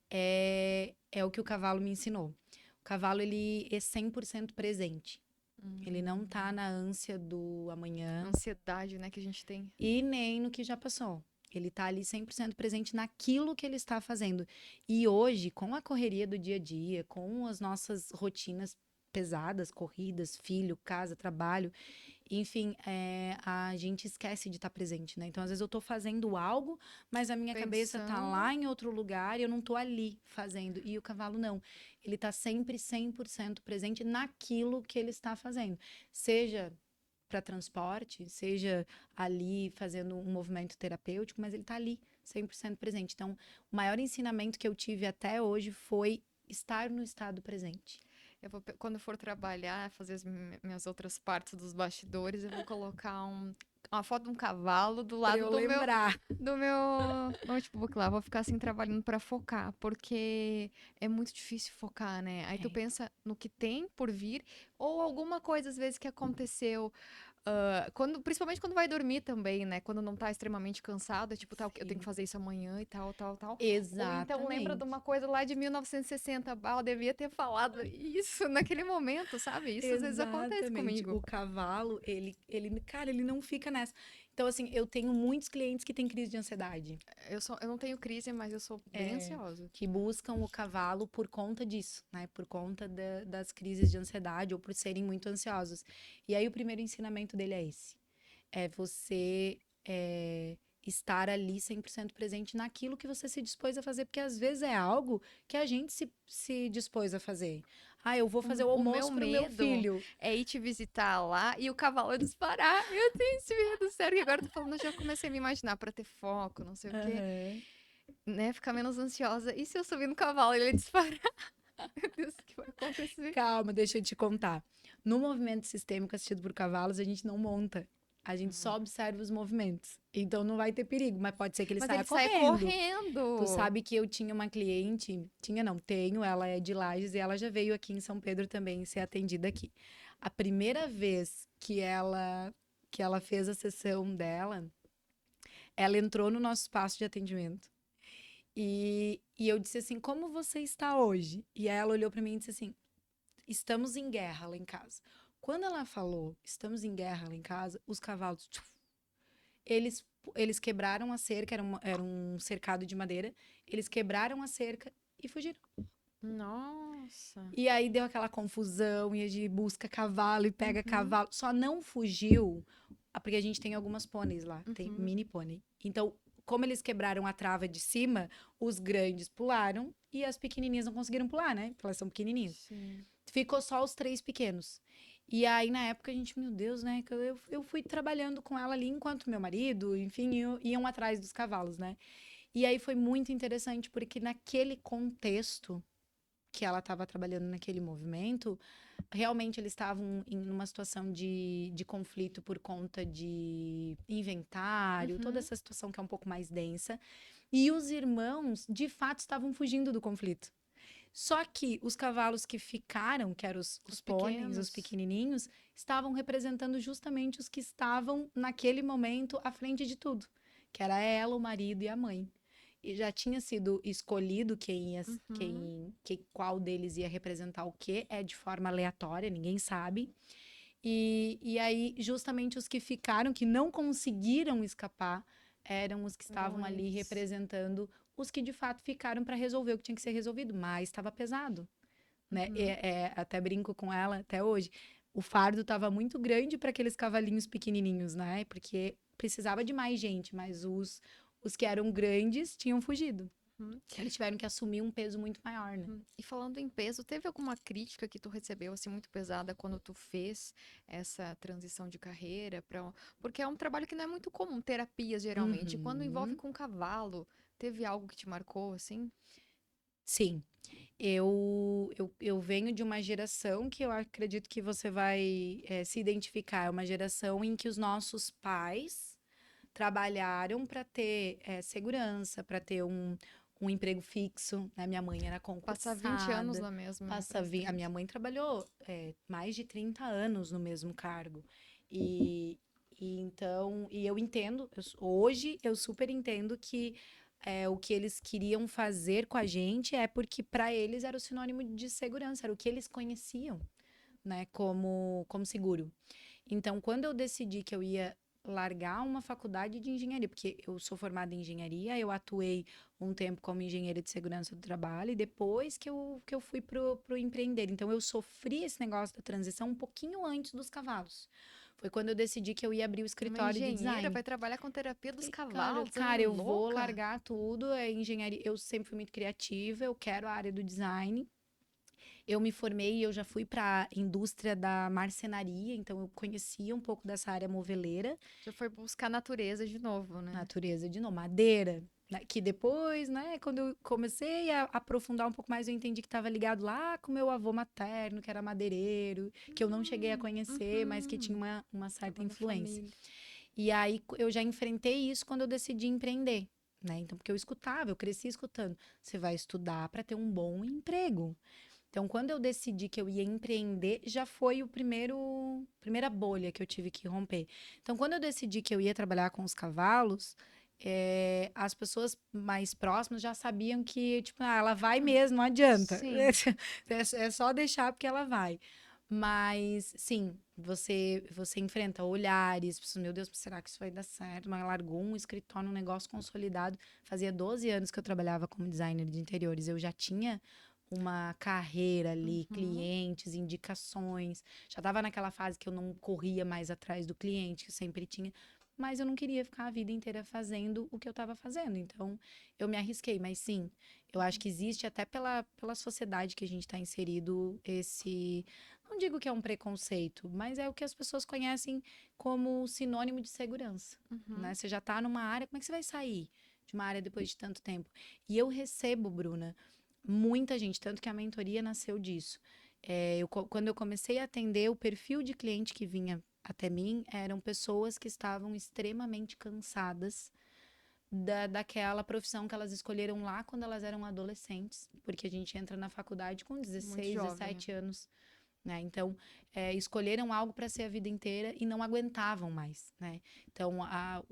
é o que o cavalo me ensinou. O cavalo ele é 100% presente. Ele não tá
Hum.
na ânsia do amanhã
Ansiedade, né, que a gente tem.
e nem no que já passou. Ele tá ali 100% presente naquilo que ele está fazendo. E hoje, com a correria do dia a dia, com as nossas rotinas pesadas, corridas, filho, casa, trabalho, enfim, a gente esquece de estar presente, né? Então, às vezes eu tô fazendo algo, mas a minha cabeça tá
Pensando.
lá em outro lugar e eu não tô ali fazendo. E o cavalo não. Ele tá sempre 100% presente naquilo que ele está fazendo. Seja para transporte, seja ali fazendo um movimento terapêutico, mas ele está ali 100% presente. Então, o maior ensinamento que eu tive até hoje foi estar no estado presente.
Quando eu for trabalhar, fazer as minhas outras partes dos bastidores, eu vou colocar uma foto de um cavalo do
Para
lado
eu
do meu
lembrar.
do meu notebook lá. Vou ficar assim trabalhando pra focar, porque é muito difícil focar, né? Aí tu
É,
pensa no que tem por vir ou alguma coisa às vezes que aconteceu. Principalmente quando vai dormir também, né? Quando não tá extremamente cansado, é tipo, tá, eu tenho que
sim.
fazer isso amanhã e tal, tal, tal. Ou então lembra de
Exatamente.
uma coisa lá de 1960, bah, eu devia ter falado isso naquele momento, sabe? Isso às vezes acontece
Exatamente.
comigo.
O cavalo, cara, ele não fica nessa. Então, assim, eu tenho muitos clientes que têm crise de ansiedade.
Eu não tenho crise, mas eu sou bem
É,
ansiosa.
que buscam o cavalo por conta disso, né? Por conta das crises de ansiedade ou por serem muito ansiosos. E aí o primeiro ensinamento dele é esse: é você estar ali 100% presente naquilo que você se dispôs a fazer, porque às vezes é algo que a gente se dispôs a fazer. Ah, eu vou fazer o
O meu
almoço para o meu
medo
filho.
é ir te visitar lá e o cavalo disparar. Eu tenho esse medo, sério. E agora eu tô falando, eu já comecei a me imaginar pra ter foco, não sei o quê,
Aham.
né? Ficar menos ansiosa. E se eu subir no cavalo e ele disparar? Meu Deus, o que vai acontecer?
Calma, deixa eu te contar. No movimento sistêmico assistido por cavalos, a gente não monta. A gente só observa os movimentos. Então não vai ter perigo, mas pode ser que ele
Mas
saia
ele sai
correndo. Tu
correndo.
sabe que eu tinha uma cliente, tinha não, tenho, ela é de Lages e ela já veio aqui em São Pedro também ser atendida aqui. A primeira vez que ela fez a sessão dela, ela entrou no nosso espaço de atendimento. E eu disse assim: "Como você está hoje?" E aí ela olhou para mim e disse assim: "Estamos em guerra lá em casa." Quando ela falou "estamos em guerra lá em casa", os cavalos, tchuf, eles eles quebraram a cerca, era um cercado de madeira, eles quebraram a cerca e fugiram.
Nossa.
E aí deu aquela confusão, e a gente busca cavalo e pega
Uhum,
cavalo. Só não fugiu, porque a gente tem algumas pôneis lá, tem
uhum.
mini pônei. Então, como eles quebraram a trava de cima, os grandes pularam e as pequenininhas não conseguiram pular, né? Porque elas são pequenininhas.
Sim.
Ficou só os 3 pequenos. E aí, na época, a gente, meu Deus, né? Que eu fui trabalhando com ela ali enquanto meu marido, enfim, iam atrás dos cavalos, né? E aí foi muito interessante, porque naquele contexto que ela estava trabalhando naquele movimento, realmente eles estavam em uma situação de conflito por conta de inventário, toda
Uhum.
essa situação que é um pouco mais densa. E os irmãos, de fato, estavam fugindo do conflito. Só que os cavalos que ficaram, que eram os
Os
pôneis, os
pequenos.
pequenininhos, estavam representando justamente os que estavam naquele momento à frente de tudo, que era ela, o marido e a mãe. E já tinha sido escolhido
Uhum.
qual deles ia representar o quê, é de forma aleatória, ninguém sabe. E aí, justamente os que ficaram, que não conseguiram escapar, eram os que
Eram
estavam ali
eles.
representando os que de fato ficaram para resolver o que tinha que ser resolvido, mas estava pesado, né?
Uhum.
Até brinco com ela até hoje. O fardo estava muito grande para aqueles cavalinhos pequenininhos, né? Porque precisava de mais gente, mas os que eram grandes tinham fugido.
Uhum.
Eles tiveram que assumir um peso muito maior, né?
E falando em peso, teve alguma crítica que tu recebeu assim muito pesada quando tu fez essa transição de carreira para, porque é um trabalho que não é muito comum, terapias geralmente. E quando envolve
Uhum.
com cavalo, teve algo que te marcou assim?
Sim. Eu venho de uma geração que eu acredito que você vai se identificar. É uma geração em que os nossos pais trabalharam para ter segurança, para ter um emprego fixo, né? Minha mãe era
Passar 20 anos
concursada,
na mesma empresa.
a minha mãe trabalhou mais de 30 anos no mesmo cargo. E, e eu entendo, hoje eu super entendo que o que eles queriam fazer com a gente é porque para eles era o sinônimo de segurança, era o que eles conheciam, né, como seguro. Então, quando eu decidi que eu ia largar uma faculdade de engenharia, porque eu sou formada em engenharia, eu atuei um tempo como engenheira de segurança do trabalho e depois que eu fui pro empreender. Então, eu sofri esse negócio da transição um pouquinho antes dos cavalos. Foi quando eu decidi que eu ia abrir o
Uma
escritório de
engenheira
design.
vai trabalhar com terapia dos
Falei,
cavalos, é
cara, eu vou
louca?
largar tudo, é engenharia. Eu sempre fui muito criativa, eu quero a área do design. Eu me formei e eu já fui para a indústria da marcenaria, então eu conhecia um pouco dessa área moveleira,
Já foi buscar natureza de novo, né?
natureza de novo, madeira, né, que depois, né, quando eu comecei a aprofundar um pouco mais, eu entendi que estava ligado lá com meu avô materno, que era madeireiro, que eu não cheguei a conhecer, mas que tinha
Uhum.
uma certa
Tava na
influência.
família.
E aí eu já enfrentei isso quando eu decidi empreender. Né? Então, porque eu escutava, eu cresci escutando. Você vai estudar para ter um bom emprego. Então, quando eu decidi que eu ia empreender, já foi primeira bolha que eu tive que romper. Então, quando eu decidi que eu ia trabalhar com os cavalos, as pessoas mais próximas já sabiam que, tipo, ela vai
Hum,
mesmo, não adianta.
Sim.
É só deixar porque ela vai. Mas, sim, você enfrenta olhares, pessoas, meu Deus, será que isso vai dar certo? Mas largou um escritório, um negócio consolidado. Fazia 12 anos que eu trabalhava como designer de interiores. Eu já tinha uma carreira ali,
Uhum.
clientes, indicações. Já estava naquela fase que eu não corria mais atrás do cliente, que eu sempre tinha, mas eu não queria ficar a vida inteira fazendo o que eu estava fazendo. Então, eu me arrisquei, mas sim, eu acho que existe até pela sociedade que a gente está inserido esse, não digo que é um preconceito, mas é o que as pessoas conhecem como sinônimo de segurança, né?
Uhum.
Você já está numa área, como é que você vai sair de uma área depois de tanto tempo? E eu recebo, Bruna, muita gente, tanto que a mentoria nasceu disso. Quando eu comecei a atender, o perfil de cliente que vinha até mim eram pessoas que estavam extremamente cansadas daquela profissão que elas escolheram lá quando elas eram adolescentes, porque a gente entra na faculdade com
Muito
16,
jovem.
17 anos. Né? Então, escolheram algo para ser a vida inteira e não aguentavam mais, né? Então, a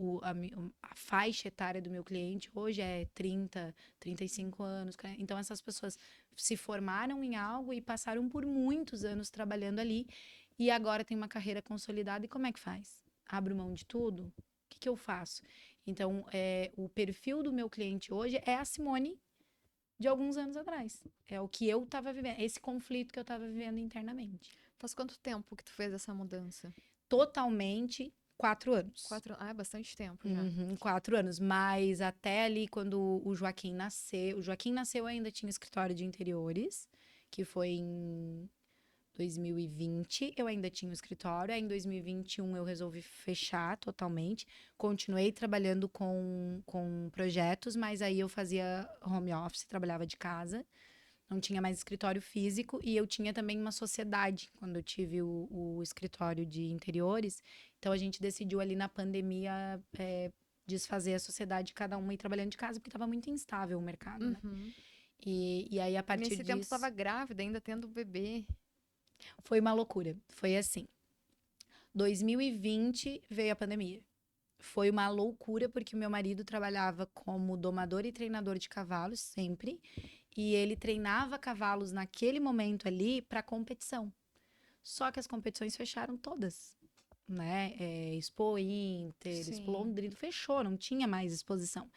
faixa etária do meu cliente hoje é 30, 35 anos. Então, essas pessoas se formaram em algo e passaram por muitos anos trabalhando ali e agora tem uma carreira consolidada. E como é que faz? Abro mão de tudo? O que eu faço? Então, o perfil do meu cliente hoje é a Simone de alguns anos atrás. É o que eu estava vivendo, esse conflito que eu estava vivendo internamente.
Faz quanto tempo que tu fez essa mudança?
Totalmente 4 anos.
É bastante tempo já.
Uhum, 4 anos, mas até ali quando o Joaquim nasceu, eu ainda tinha escritório de interiores, que foi em 2020, eu ainda tinha o escritório, aí em 2021 eu resolvi fechar totalmente, continuei trabalhando com projetos, mas aí eu fazia home office, trabalhava de casa, não tinha mais escritório físico e eu tinha também uma sociedade quando eu tive o escritório de interiores. Então a gente decidiu ali na pandemia desfazer a sociedade, cada uma ir trabalhando de casa, porque estava muito instável o mercado, né?
Uhum.
E aí a
E
partir
nesse tempo tu
disso
estava grávida, ainda tendo bebê.
foi uma loucura. Foi assim: 2020 veio a pandemia. Foi uma loucura porque o meu marido trabalhava como domador e treinador de cavalos sempre, e ele treinava cavalos naquele momento ali para competição. Só que as competições fecharam todas, né? Expo Inter, Expo
Sim.
Londrina, fechou, não tinha mais exposição.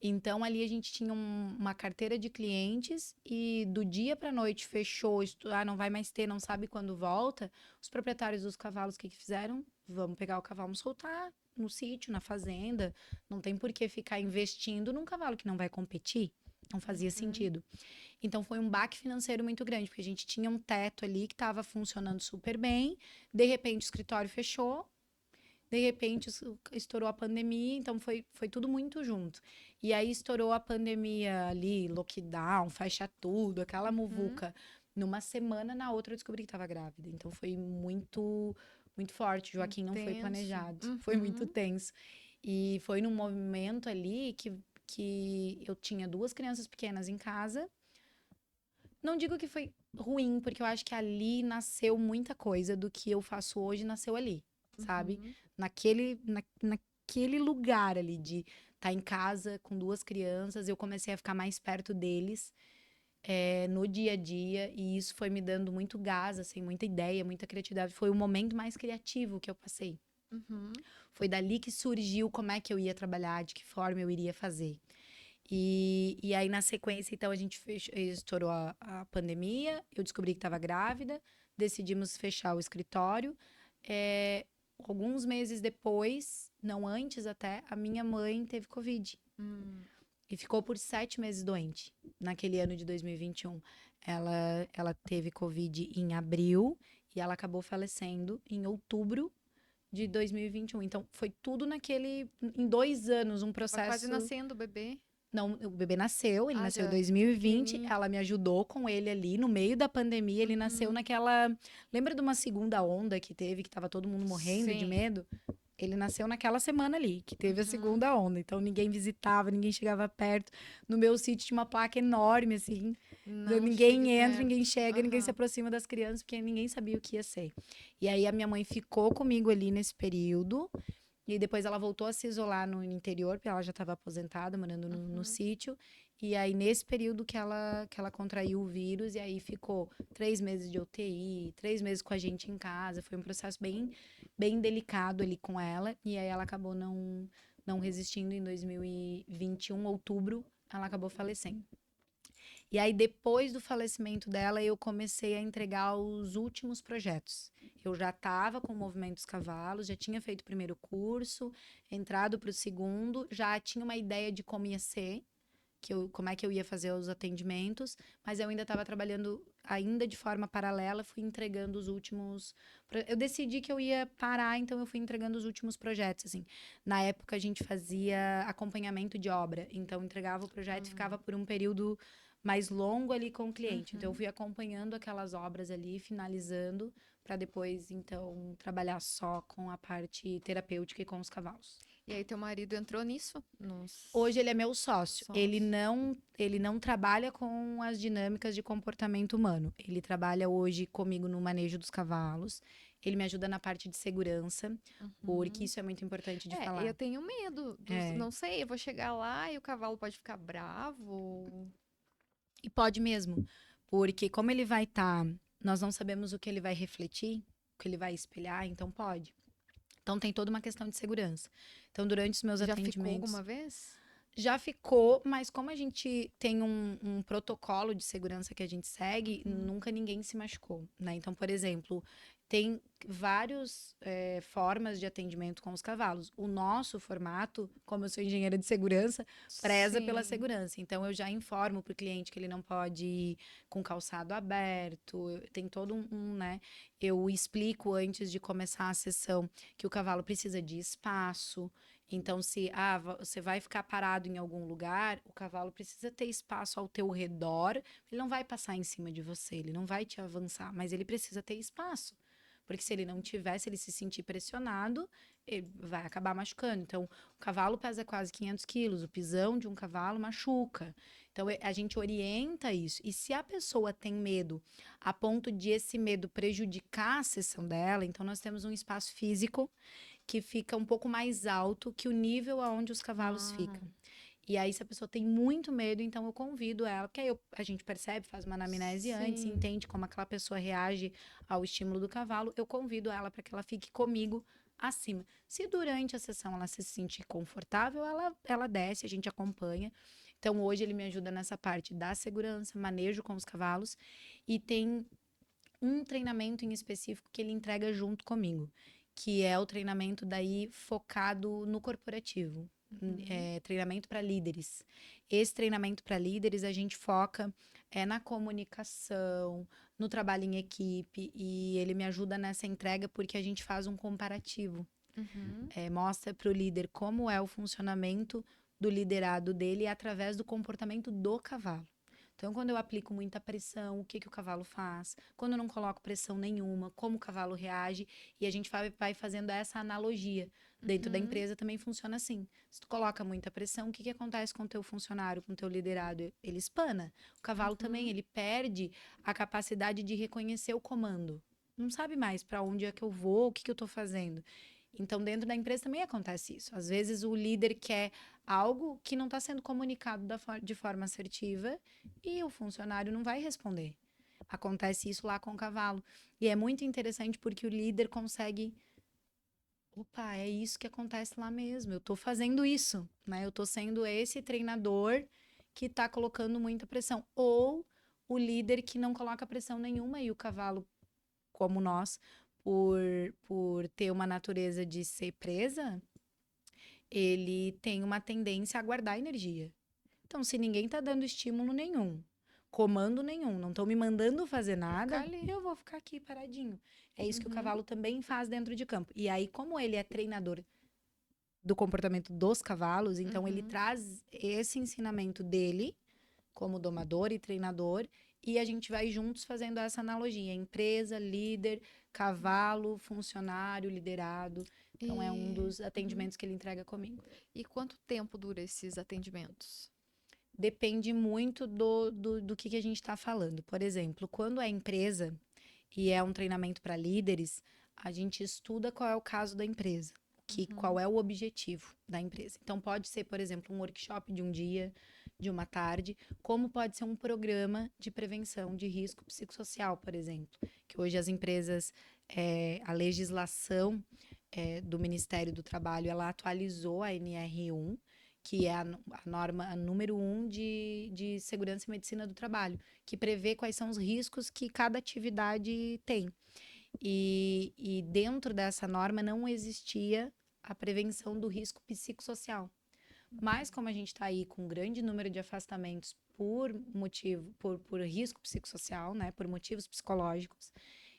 Então ali a gente tinha uma carteira de clientes e do dia para noite fechou, não vai mais ter, não sabe quando volta. Os proprietários dos cavalos, o que fizeram? Vamos pegar o cavalo, vamos soltar no sítio, na fazenda. Não tem por que ficar investindo num cavalo que não vai competir. Não fazia
Uhum.
sentido. Então foi um baque financeiro muito grande, porque a gente tinha um teto ali que estava funcionando super bem. De repente o escritório fechou, de repente estourou a pandemia, então foi tudo muito junto. E aí estourou a pandemia ali, lockdown, fecha tudo, aquela
Uhum.
muvuca. Numa semana, na outra eu descobri que estava grávida. Então foi muito, muito forte. Joaquim não foi
Intenso.
planejado, foi muito
Uhum.
tenso. E foi num momento ali que eu tinha 2 crianças pequenas em casa. Não digo que foi ruim, porque eu acho que ali nasceu muita coisa do que eu faço hoje, nasceu ali, sabe?
Uhum.
Naquele lugar ali de estar em casa com 2 crianças, eu comecei a ficar mais perto deles, no dia a dia, e isso foi me dando muito gás, assim, muita ideia, muita criatividade. Foi o momento mais criativo que eu passei.
Uhum.
Foi dali que surgiu como é que eu ia trabalhar, de que forma eu iria fazer. E aí, na sequência, então, a gente estourou a pandemia, eu descobri que estava grávida, decidimos fechar o escritório. É, alguns meses depois, não antes até, a minha mãe teve Covid.
Hum.
E ficou por 7 meses doente, naquele ano de 2021. Ela teve Covid em abril e ela acabou falecendo em outubro de 2021. Então, foi tudo em 2 anos, um
Tava quase
processo.
nascendo o bebê.
Não, o bebê nasceu, ele
Ah,
nasceu em
já
2020,
pequenininho.
ela me ajudou com ele ali, no meio da pandemia, ele nasceu
Uhum.
naquela... Lembra de uma segunda onda que teve, que tava todo mundo morrendo de
Sim.
medo? Ele nasceu naquela semana ali, que teve a
Uhum.
segunda onda, então ninguém visitava, ninguém chegava perto. No meu sítio tinha uma placa enorme, assim,
Não chegue
ninguém entra,
perto.
ninguém chega, ninguém se
Aham.
aproxima das crianças, porque ninguém sabia o que ia ser. E aí a minha mãe ficou comigo ali nesse período, e depois ela voltou a se isolar no interior, porque ela já estava aposentada, morando no
Uhum.
sítio. E aí, nesse período que ela contraiu o vírus, e aí ficou 3 meses de UTI, 3 meses com a gente em casa. Foi um processo bem, bem delicado ali com ela. E aí ela acabou não resistindo em 2021, outubro, ela acabou falecendo. E aí, depois do falecimento dela, eu comecei a entregar os últimos projetos. Eu já estava com o Movimento dos Cavalos, já tinha feito o primeiro curso, entrado para o segundo, já tinha uma ideia de como ia ser, como é que eu ia fazer os atendimentos, mas eu ainda estava trabalhando ainda de forma paralela, fui entregando os últimos. Eu decidi que eu ia parar, então eu fui entregando os últimos projetos. Assim, na época a gente fazia acompanhamento de obra, então entregava o projeto e ficava
Uhum.
por um período mais longo ali com o cliente. Então eu
Uhum.
fui acompanhando aquelas obras ali, finalizando, para depois então trabalhar só com a parte terapêutica e com os cavalos.
E aí teu marido entrou nisso? Nos
Hoje ele é meu sócio. Ele
sócios?
não, ele não trabalha com as dinâmicas de comportamento humano. Ele trabalha hoje comigo no manejo dos cavalos. Ele me ajuda na parte de segurança, porque
Uhum.
isso é muito importante de
Eu
falar.
tenho medo dos.
É,
Não sei, eu vou chegar lá e o cavalo pode ficar bravo.
e pode mesmo, porque como ele vai estar, nós não sabemos o que ele vai refletir, o que ele vai espelhar, então pode. Então, tem toda uma questão de segurança. Então, durante os meus
Já ficou
atendimentos...
alguma vez?
Já ficou, mas como a gente tem um protocolo de segurança que a gente segue, nunca ninguém se machucou, né? Então, por exemplo, tem várias formas de atendimento com os cavalos. O nosso formato, como eu sou engenheira de segurança, preza pela
Sim.
segurança. Então, eu já informo para o cliente que ele não pode ir com calçado aberto. Tem todo né? Eu explico antes de começar a sessão que o cavalo precisa de espaço. Então, se você vai ficar parado em algum lugar, o cavalo precisa ter espaço ao teu redor. Ele não vai passar em cima de você, ele não vai te avançar, mas ele precisa ter espaço. Porque se ele não tiver, se ele se sentir pressionado, ele vai acabar machucando. Então, o cavalo pesa quase 500 quilos, o pisão de um cavalo machuca. Então, a gente orienta isso. E se a pessoa tem medo a ponto de esse medo prejudicar a sessão dela, então nós temos um espaço físico que fica um pouco mais alto que o nível aonde os cavalos ficam. E aí, se a pessoa tem muito medo, então eu convido ela, porque aí a gente percebe, faz uma anamnese antes,
Sim.
entende como aquela pessoa reage ao estímulo do cavalo, eu convido ela para que ela fique comigo acima. Se durante a sessão ela se sentir confortável, ela desce, a gente acompanha. Então, hoje ele me ajuda nessa parte da segurança, manejo com os cavalos, e tem um treinamento em específico que ele entrega junto comigo, que é o treinamento daí focado no corporativo. Treinamento para líderes. Esse treinamento para líderes a gente foca na comunicação, no trabalho em equipe, e ele me ajuda nessa entrega porque a gente faz um comparativo. Mostra para o líder como é o funcionamento do liderado dele através do comportamento do cavalo. Então, quando eu aplico muita pressão, o que o cavalo faz? Quando eu não coloco pressão nenhuma, como o cavalo reage? E a gente vai fazendo essa analogia. Dentro da empresa também funciona assim. Se tu coloca muita pressão, o que acontece com o teu funcionário, com o teu liderado? Ele espana. O cavalo também, ele perde a capacidade de reconhecer o comando. Não sabe mais para onde é que eu vou, o que eu estou fazendo. Então, dentro da empresa também acontece isso. Às vezes, o líder quer algo que não está sendo comunicado de forma assertiva e o funcionário não vai responder. Acontece isso lá com o cavalo. E é muito interessante porque o líder consegue... Opa, é isso que acontece lá mesmo. Eu estou fazendo isso, né? Eu estou sendo esse treinador que está colocando muita pressão. Ou o líder que não coloca pressão nenhuma e o cavalo, como nós, por ter uma natureza de ser presa, ele tem uma tendência a guardar energia. Então, se ninguém tá dando estímulo nenhum, comando nenhum, não estão me mandando fazer nada, eu vou ficar aqui paradinho. É isso que o cavalo também faz dentro de campo. E aí, como ele é treinador do comportamento dos cavalos, então ele traz esse ensinamento dele como domador e treinador, e a gente vai juntos fazendo essa analogia: empresa, líder, cavalo, funcionário, liderado. Então, é um dos atendimentos que ele entrega comigo.
E quanto tempo dura esses atendimentos?
Depende muito do que a gente está falando. Por exemplo, quando é empresa e é um treinamento para líderes, a gente estuda qual é o caso da empresa, qual é o objetivo da empresa. Então, pode ser, por exemplo, um workshop de um dia, de uma tarde, como pode ser um programa de prevenção de risco psicossocial, por exemplo, que hoje as empresas, a legislação do Ministério do Trabalho, ela atualizou a NR1, que é a norma número 1 de segurança e medicina do trabalho, que prevê quais são os riscos que cada atividade tem. E dentro dessa norma não existia a prevenção do risco psicossocial. Mas como a gente está aí com um grande número de afastamentos por risco psicossocial, né, por motivos psicológicos,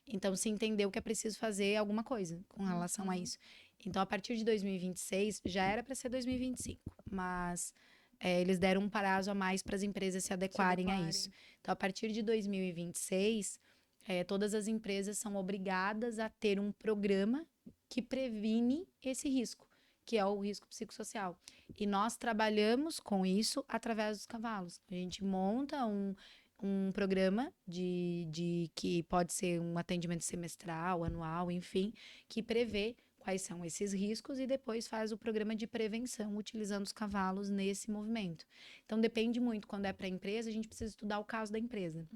então se entendeu que é preciso fazer alguma coisa com relação a isso. Então, a partir de 2026, já era para ser 2025, mas eles deram um prazo a mais para as empresas se adequarem a isso. Então, a partir de 2026, todas as empresas são obrigadas a ter um programa que previne esse risco, que é o risco psicossocial. E nós trabalhamos com isso através dos cavalos. A gente monta um programa que pode ser um atendimento semestral, anual, enfim, que prevê quais são esses riscos e depois faz o programa de prevenção utilizando os cavalos nesse movimento. Então, depende muito. Quando é para a empresa, a gente precisa estudar o caso da empresa.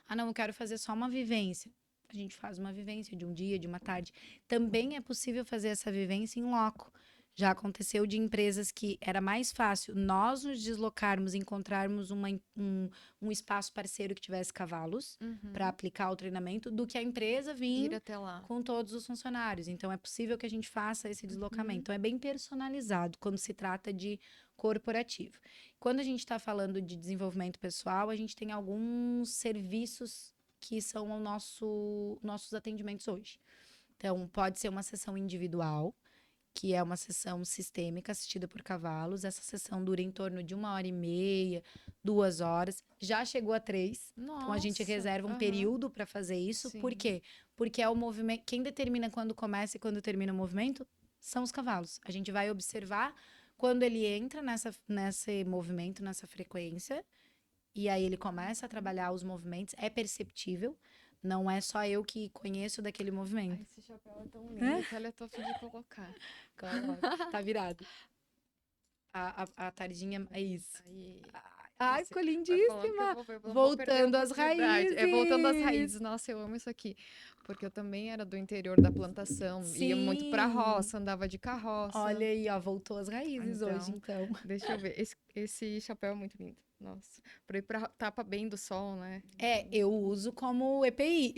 Ah, não, eu quero fazer só uma vivência. a gente faz uma vivência de um dia, de uma tarde. Também é possível fazer essa vivência em loco. Já aconteceu de empresas que era mais fácil nós nos deslocarmos, encontrarmos um espaço parceiro que tivesse cavalos para aplicar o treinamento, do que a empresa vir
Ir até lá.
com todos os funcionários. Então, é possível que a gente faça esse deslocamento. Então, é bem personalizado quando se trata de corporativo. Quando a gente está falando de desenvolvimento pessoal, a gente tem alguns serviços que são nossos atendimentos hoje. Então, pode ser uma sessão individual, que é uma sessão sistêmica assistida por cavalos. Essa sessão dura em torno de 1h30, 2 horas. Já chegou a 3. Então, a gente
Nossa,
reserva um período para fazer isso. Por
sim.
quê? Porque é o movimento. Quem determina quando começa e quando termina o movimento são os cavalos. A gente vai observar quando ele entra nesse movimento, nessa frequência. E aí ele começa a trabalhar os movimentos. É perceptível. Não é só eu que conheço daquele
Ai,
esse
esse chapéu é tão lindo que olha, eu tô a fim de colocar.
Tá virado. A tardinha é isso.
Aí,
Ai,
esse-
ficou
vai falando que eu
lindíssima.
vou perder a
Voltando às
oportunidade. É, voltando às
raízes.
raízes. Nossa, eu amo isso aqui. Porque eu também era do interior da plantação. Ia muito pra
Sim.
roça, andava de carroça.
Olha aí, ó, voltou às raízes hoje, então.
Deixa eu ver. Esse chapéu é muito lindo. Nossa. Pra ir pra tapa bem do sol, né?
Eu uso como EPI,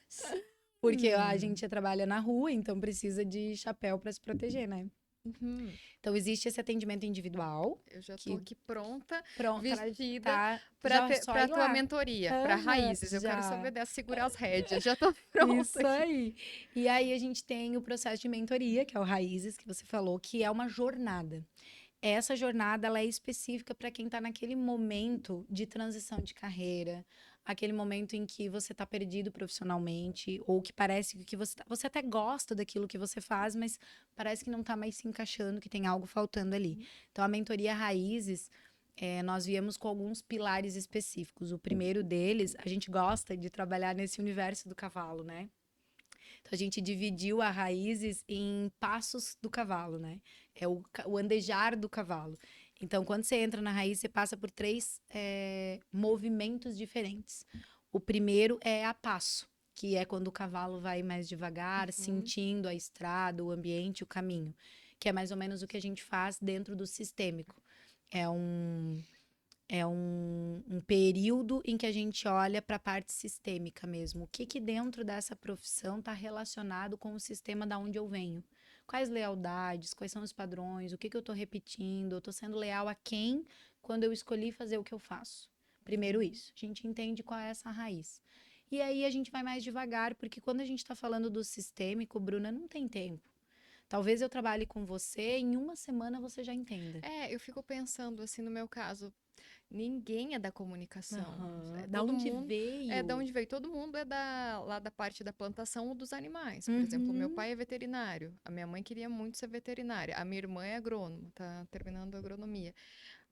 Sim.
porque a gente trabalha na rua, então precisa de chapéu para se proteger, né?
Uhum.
Então existe esse atendimento individual,
Eu já tô
que
aqui pronta,
pronto,
vestida
tá,
pra,
já só
pra
ir
tua
lá.
mentoria, pra
Aham,
raízes. Eu quero
já.
saber dessa, segurar as rédeas. Já tô pronta
Isso
aqui.
aí. E aí a gente tem o processo de mentoria, que é o Raízes, que você falou, que é uma jornada. Essa jornada ela é específica para quem está naquele momento de transição de carreira, aquele momento em que você está perdido profissionalmente, ou que parece que você até gosta daquilo que você faz, mas parece que não está mais se encaixando, que tem algo faltando ali. Então, a mentoria Raízes, nós viemos com alguns pilares específicos. O primeiro deles, a gente gosta de trabalhar nesse universo do cavalo, né? Então, a gente dividiu a raízes em passos do cavalo, né? É o andejar do cavalo. Então, quando você entra na raiz, você passa por 3 movimentos diferentes. O primeiro é a passo, que é quando o cavalo vai mais devagar, sentindo a estrada, o ambiente, o caminho, que é mais ou menos o que a gente faz dentro do sistêmico. É um período em que a gente olha para a parte sistêmica mesmo. O que dentro dessa profissão está relacionado com o sistema da onde eu venho? Quais lealdades, quais são os padrões, o que eu estou repetindo, eu estou sendo leal a quem quando eu escolhi fazer o que eu faço? Primeiro isso, a gente entende qual é essa raiz. E aí a gente vai mais devagar, porque quando a gente está falando do sistêmico, Bruna, não tem tempo. Talvez eu trabalhe com você, em uma semana você já entenda.
Eu fico pensando assim, no meu caso, ninguém é da comunicação.
Aham. Da
Todo
onde
mundo é da
veio?
onde veio. Todo mundo é lá da parte da plantação ou dos animais. Por exemplo, meu
Uhum.
pai é veterinário. A minha mãe queria muito ser veterinária. A minha irmã é agrônoma, tá terminando agronomia.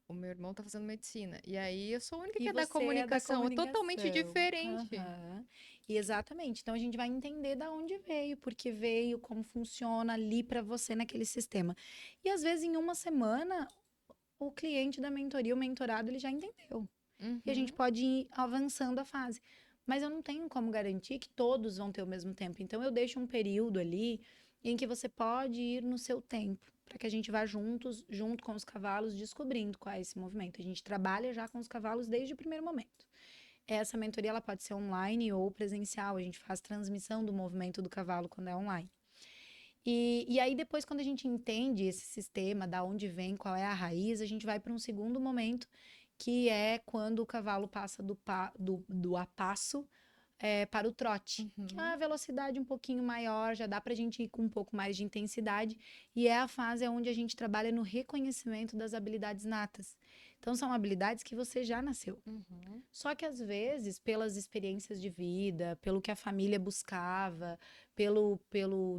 O meu irmão tá fazendo medicina. E aí eu sou a única que
E
é da
você é da
comunicação. É totalmente
comunicação.
diferente.
Aham. E exatamente. Então a gente vai entender da onde veio, por que veio, como funciona ali para você naquele sistema. E às vezes em uma semana o cliente da mentoria, o mentorado, ele já entendeu. E a gente
Uhum.
pode ir avançando a fase. Mas eu não tenho como garantir que todos vão ter o mesmo tempo. Então eu deixo um período ali em que você pode ir no seu tempo, para que a gente vá juntos, junto com os cavalos, descobrindo qual é esse movimento. A gente trabalha já com os cavalos desde o primeiro momento. Essa mentoria ela pode ser online ou presencial. A gente faz transmissão do movimento do cavalo quando é online. E aí, depois, quando a gente entende esse sistema, da onde vem, qual é a raiz, a gente vai para um segundo momento, que é quando o cavalo passa do a passo para o trote, que é
Uhum.
uma velocidade um pouquinho maior, já dá para a gente ir com um pouco mais de intensidade, e é a fase onde a gente trabalha no reconhecimento das habilidades natas. Então, são habilidades que você já nasceu.
Uhum.
Só que às vezes, pelas experiências de vida, pelo que a família buscava, pelo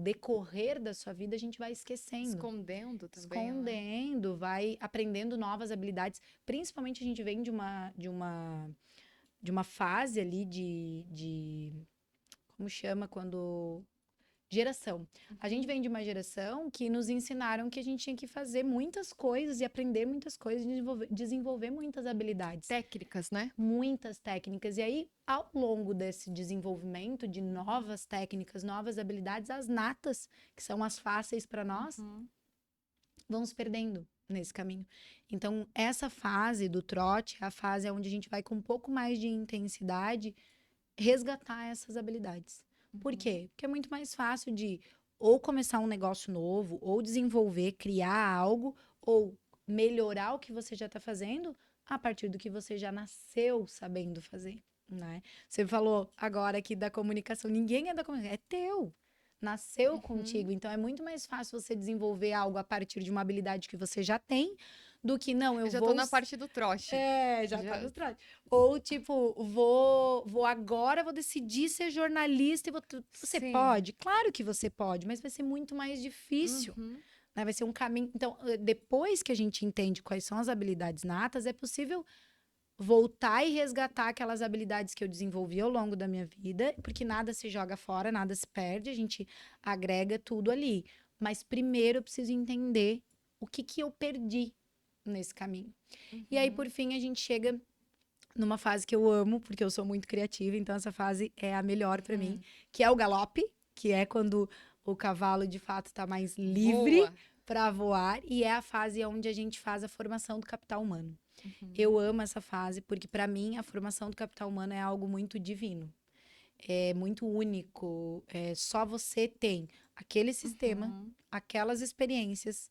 decorrer da sua vida, a gente vai esquecendo,
Escondendo também, né?
escondendo, vai aprendendo novas habilidades. Principalmente a gente vem de uma fase ali como chama quando Geração. A gente vem de uma geração que nos ensinaram que a gente tinha que fazer muitas coisas e aprender muitas coisas, desenvolver muitas habilidades.
Técnicas, né?
Muitas técnicas. E aí, ao longo desse desenvolvimento de novas técnicas, novas habilidades, as natas, que são as fáceis para nós, vão se perdendo nesse caminho. Então, essa fase do trote é a fase onde a gente vai com um pouco mais de intensidade resgatar essas habilidades. Por quê? Porque é muito mais fácil de ou começar um negócio novo, ou desenvolver, criar algo, ou melhorar o que você já está fazendo a partir do que você já nasceu sabendo fazer, né? Você falou agora aqui da comunicação. Ninguém é da comunicação, é teu. Nasceu contigo. Então, é muito mais fácil você desenvolver algo a partir de uma habilidade que você já tem do que, não, eu
já
vou...
tô na parte do trote.
já tá no trote. Ou, tipo, vou agora, vou decidir ser jornalista e vou... Você
Sim.
pode? Claro que você pode, mas vai ser muito mais difícil. Né? Vai ser um caminho... Então, depois que a gente entende quais são as habilidades natas, é possível voltar e resgatar aquelas habilidades que eu desenvolvi ao longo da minha vida, porque nada se joga fora, nada se perde, a gente agrega tudo ali. Mas primeiro eu preciso entender o que eu perdi nesse caminho. E aí, por fim, a gente chega numa fase que eu amo, porque eu sou muito criativa, então essa fase é a melhor para mim, que é o galope, que é quando o cavalo de fato está mais livre para voar, e é a fase onde a gente faz a formação do capital humano. Eu amo essa fase, porque para mim a formação do capital humano é algo muito divino. É muito único, só você tem aquele sistema, aquelas experiências,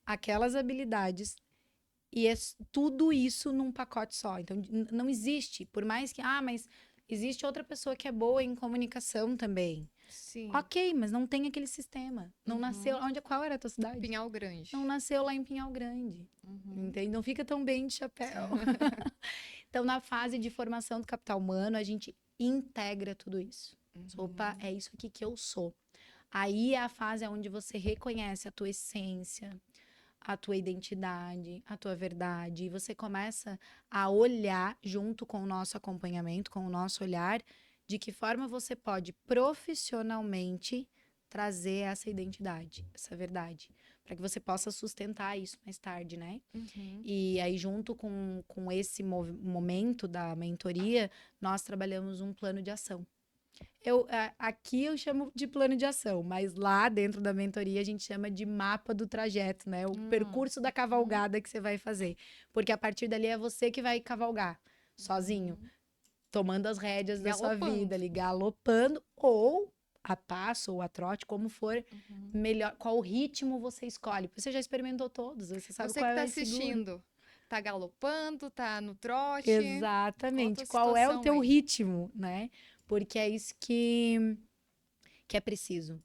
aquelas habilidades, e é tudo isso num pacote só. Então, não existe, por mais que, mas existe outra pessoa que é boa em comunicação também.
Sim.
Ok, mas não tem aquele sistema. Não nasceu, qual era a tua cidade?
Pinhal Grande.
Não nasceu lá em Pinhal Grande. Entende? Não fica tão bem de chapéu. Então, na fase de formação do capital humano, a gente integra tudo isso. Opa, é isso aqui que eu sou. Aí é a fase onde você reconhece a tua essência, a tua identidade, a tua verdade. E você começa a olhar, junto com o nosso acompanhamento, com o nosso olhar, de que forma você pode profissionalmente trazer essa identidade, essa verdade, para que você possa sustentar isso mais tarde, né? E aí, junto com esse momento da mentoria, nós trabalhamos um plano de ação. Aqui eu chamo de plano de ação, mas lá dentro da mentoria a gente chama de mapa do trajeto, né? O percurso da cavalgada que você vai fazer. Porque a partir dali é você que vai cavalgar sozinho, tomando as rédeas da sua vida ali, galopando, ou a passo ou a trote, como for melhor, qual ritmo você escolhe. Você já experimentou todos, você sabe
você
qual
que
é
tá
o seguro.
assistindo, tá galopando, tá no trote.
Exatamente. Qual é o teu ritmo, né? Porque é isso que é preciso.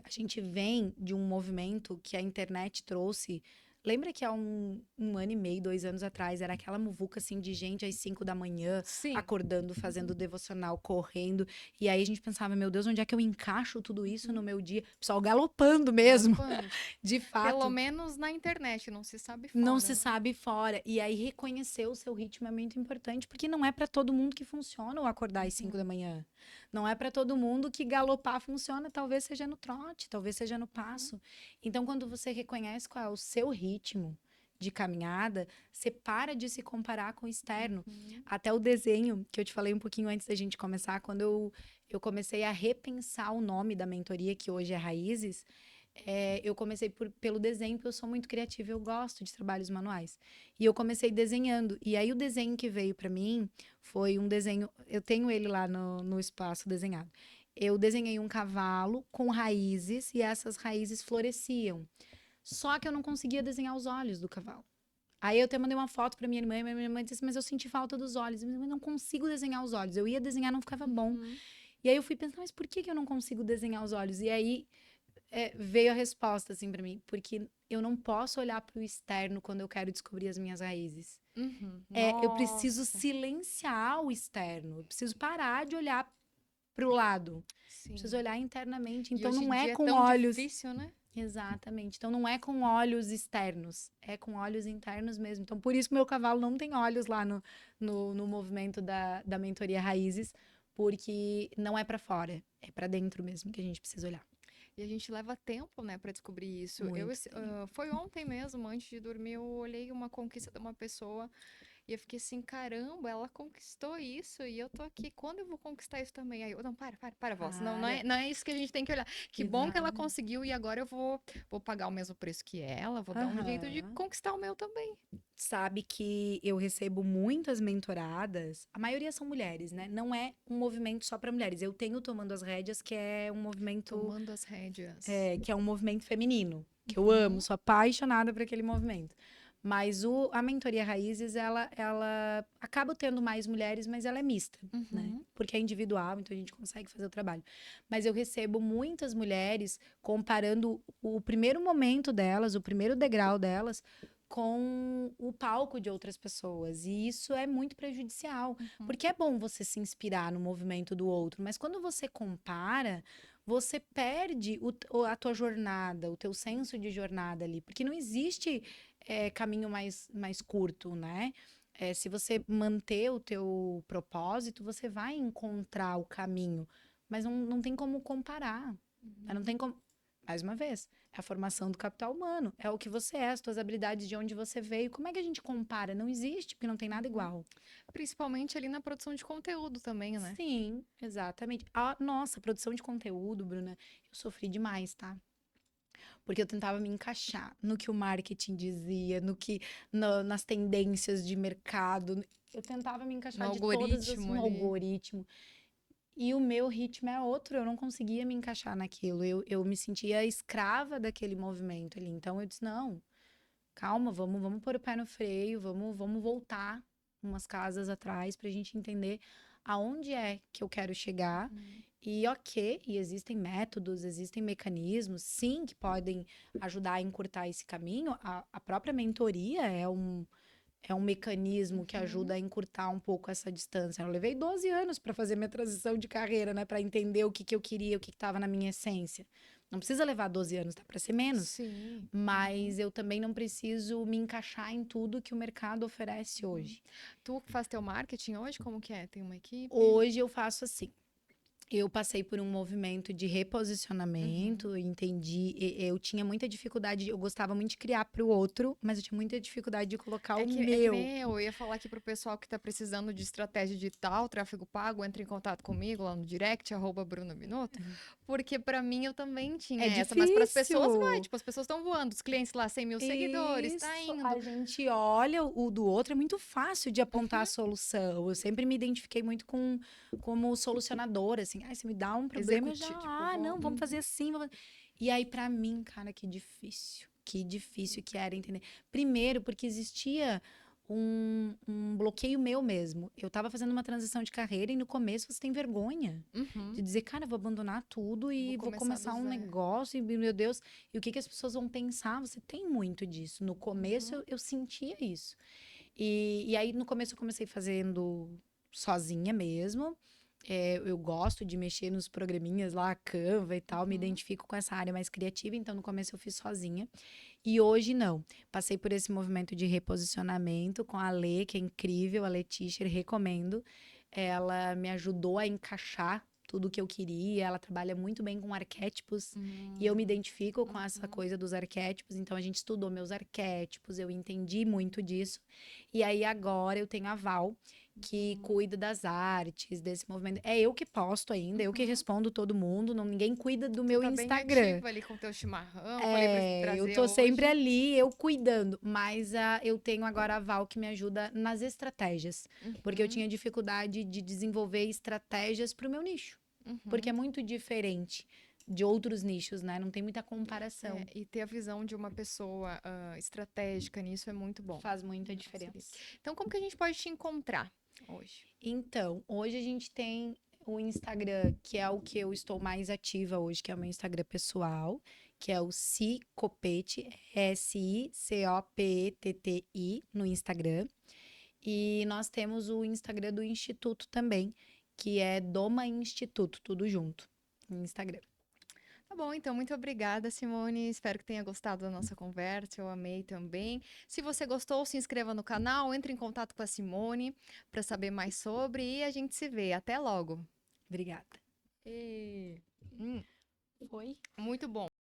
A gente vem de um movimento que a internet trouxe. Lembra que há um ano e meio, 2 anos atrás, era aquela muvuca assim de gente às 5 da manhã, acordando, fazendo devocional, correndo. E aí a gente pensava, meu Deus, onde é que eu encaixo tudo isso no meu dia? Pessoal galopando mesmo, de fato.
Pelo menos na internet, não se sabe fora.
Não se sabe fora. E aí reconhecer o seu ritmo é muito importante, porque não é para todo mundo que funciona o acordar às 5 da manhã. Não é para todo mundo que galopar funciona, talvez seja no trote, talvez seja no passo. Então, quando você reconhece qual é o seu ritmo de caminhada, você para de se comparar com o externo. Até o desenho, que eu te falei um pouquinho antes da gente começar, quando eu comecei a repensar o nome da mentoria, que hoje é Raízes, eu comecei pelo desenho, porque eu sou muito criativa, eu gosto de trabalhos manuais. E eu comecei desenhando. E aí o desenho que veio para mim foi um desenho, eu tenho ele lá no espaço desenhado. Eu desenhei um cavalo com raízes e essas raízes floresciam. Só que eu não conseguia desenhar os olhos do cavalo. Aí eu até mandei uma foto para minha irmã, e minha irmã disse, mas eu senti falta dos olhos. Eu não consigo desenhar os olhos. Eu ia desenhar, não ficava bom. E aí eu fui pensando, mas por que eu não consigo desenhar os olhos? E aí veio a resposta, assim, pra mim. Porque eu não posso olhar pro externo quando eu quero descobrir as minhas raízes. Eu preciso silenciar o externo. Eu preciso parar de olhar pro lado. Preciso olhar internamente. Então, não é com olhos...
difícil, né?
Exatamente. Então, não é com olhos externos. É com olhos internos mesmo. Então, por isso que meu cavalo não tem olhos lá no movimento da mentoria Raízes. porque não é pra fora, é pra dentro mesmo que a gente precisa olhar.
E a gente leva tempo, né, para descobrir isso.
Muito tempo.
Foi ontem mesmo, antes de dormir, eu olhei uma conquista de uma pessoa e eu fiquei assim, caramba, ela conquistou isso e eu tô aqui. Quando eu vou conquistar isso também? Aí eu, não, para, Vó. Não,
Para,
não é isso que a gente tem que olhar. Que bom que ela
exato.
conseguiu e agora vou pagar o mesmo preço que ela, vou dar um jeito de
Aham.
conquistar o meu também.
Sabe que eu recebo muitas mentoradas, a maioria são mulheres, né? Não é um movimento só para mulheres. Eu tenho Tomando as Rédeas, que é um movimento,
Tomando as rédeas.
que é um movimento feminino, que eu amo,
Uhum,
sou apaixonada por aquele movimento. Mas a mentoria Raízes, ela acaba tendo mais mulheres, mas ela é mista, né?
uhum,
Porque é individual, então a gente consegue fazer o trabalho. Mas eu recebo muitas mulheres comparando o primeiro momento delas, o primeiro degrau delas, com o palco de outras pessoas. E isso é muito prejudicial,
uhum.
porque é bom você se inspirar no movimento do outro, mas quando você compara, você perde a tua jornada, o teu senso de jornada ali, porque não existe caminho mais curto, né? Se você manter o teu propósito, você vai encontrar o caminho, mas não tem como comparar, né? Não tem como. Mais uma vez, é a formação do capital humano, é o que você é, as tuas habilidades, de onde você veio. Como é que a gente compara? Não existe, porque não tem nada
Uhum.
igual.
Principalmente ali na produção de conteúdo também, né?
Sim, exatamente. Nossa, produção de conteúdo, Bruna, eu sofri demais, tá? Porque eu tentava me encaixar no que o marketing dizia, nas tendências de mercado. Eu tentava me
No
encaixar de todas as
algoritmo
no
ali.
algoritmo. E o meu ritmo é outro, eu não conseguia me encaixar naquilo. Eu me sentia escrava daquele movimento ali. Então eu disse: não, calma, vamos pôr o pé no freio, vamos voltar umas casas atrás para a gente entender aonde é que eu quero chegar.
Uhum.
E ok, e existem métodos, existem mecanismos, sim, que podem ajudar a encurtar esse caminho. A própria mentoria é um mecanismo que ajuda
Uhum.
a encurtar um pouco essa distância. Eu levei 12 anos para fazer minha transição de carreira, né? Para entender o que, que eu queria, o que estava na minha essência. Não precisa levar 12 anos, dá para ser menos.
Sim. Uhum.
Mas eu também não preciso me encaixar em tudo que o mercado oferece
Uhum.
hoje.
Tu que faz teu marketing hoje, como que é? Tem uma equipe?
Hoje eu faço assim. Eu passei por um movimento de
Uhum.
reposicionamento, entendi. Eu tinha muita dificuldade, eu gostava muito de criar para o outro, mas eu tinha muita dificuldade de colocar o
É que
meu.
nem eu ia falar aqui pro pessoal que tá precisando de estratégia digital, tráfego pago, entre em contato comigo lá no direct, @Bruna Binotto, porque pra mim eu também
É
tinha essa, mas pras pessoas vai,
difícil.
tipo, as pessoas estão voando, os clientes lá 100.000 seguidores, tá
Isso,
indo.
a gente olha o do outro, é muito fácil de apontar a
Uhum.
solução. Eu sempre me identifiquei muito como solucionadora, assim, você me dá um problema, eu já,
Executivo, tipo,
não, vamos
uhum.
fazer assim. E aí, pra mim, cara, que difícil que era entender. Primeiro, porque existia um bloqueio meu mesmo. Eu tava fazendo uma transição de carreira e no começo você tem vergonha de
Uhum.
dizer, cara, eu vou abandonar tudo
Vou
e vou
começar do
começar um
zero.
negócio, e meu Deus, e o que que as pessoas vão pensar? Você tem muito disso. No começo
Uhum.
eu sentia isso. E aí no começo eu comecei fazendo sozinha mesmo. Eu gosto de mexer nos programinhas lá, Canva e tal, me
Uhum.
identifico com essa área mais criativa, então no começo eu fiz sozinha. E hoje não. Passei por esse movimento de reposicionamento com a Lê, que é incrível, a Letícia, recomendo. Ela me ajudou a encaixar tudo o que eu queria. Ela trabalha muito bem com arquétipos e eu me identifico com essa
Uhum.
coisa dos arquétipos. Então a gente estudou meus arquétipos, eu entendi muito disso. E aí agora eu tenho a Val, que
Uhum.
cuida das artes, desse movimento. É eu que posto ainda, eu que
Uhum.
respondo todo mundo, não, ninguém cuida do
Tu
meu
tá bem
Instagram.
ativa ali com o teu chimarrão. Falei pra
Eu
trazer
tô sempre
hoje.
ali, eu cuidando, mas eu tenho agora a Val que me ajuda nas estratégias, porque eu
Uhum.
tinha dificuldade de desenvolver estratégias para o meu nicho, porque é
Uhum.
muito diferente de outros nichos, né? Não tem muita comparação.
E ter a visão de uma pessoa estratégica nisso é muito bom.
Faz muita
Facilita.
diferença.
Então, como que a gente pode te encontrar hoje?
Então, hoje a gente tem o Instagram, que é o que eu estou mais ativa hoje, que é o meu Instagram pessoal, que é o Sicopeti, SICOPETTI no Instagram. E nós temos o Instagram do Instituto também, que é Doma Instituto, tudo junto no Instagram.
Tá bom, então, muito obrigada, Simone. Espero que tenha gostado da nossa conversa. Eu amei também. Se você gostou, se inscreva no canal, entre em contato com a Simone para saber mais sobre e a gente se vê. Até logo.
Obrigada.
Hum,
Foi?
muito bom.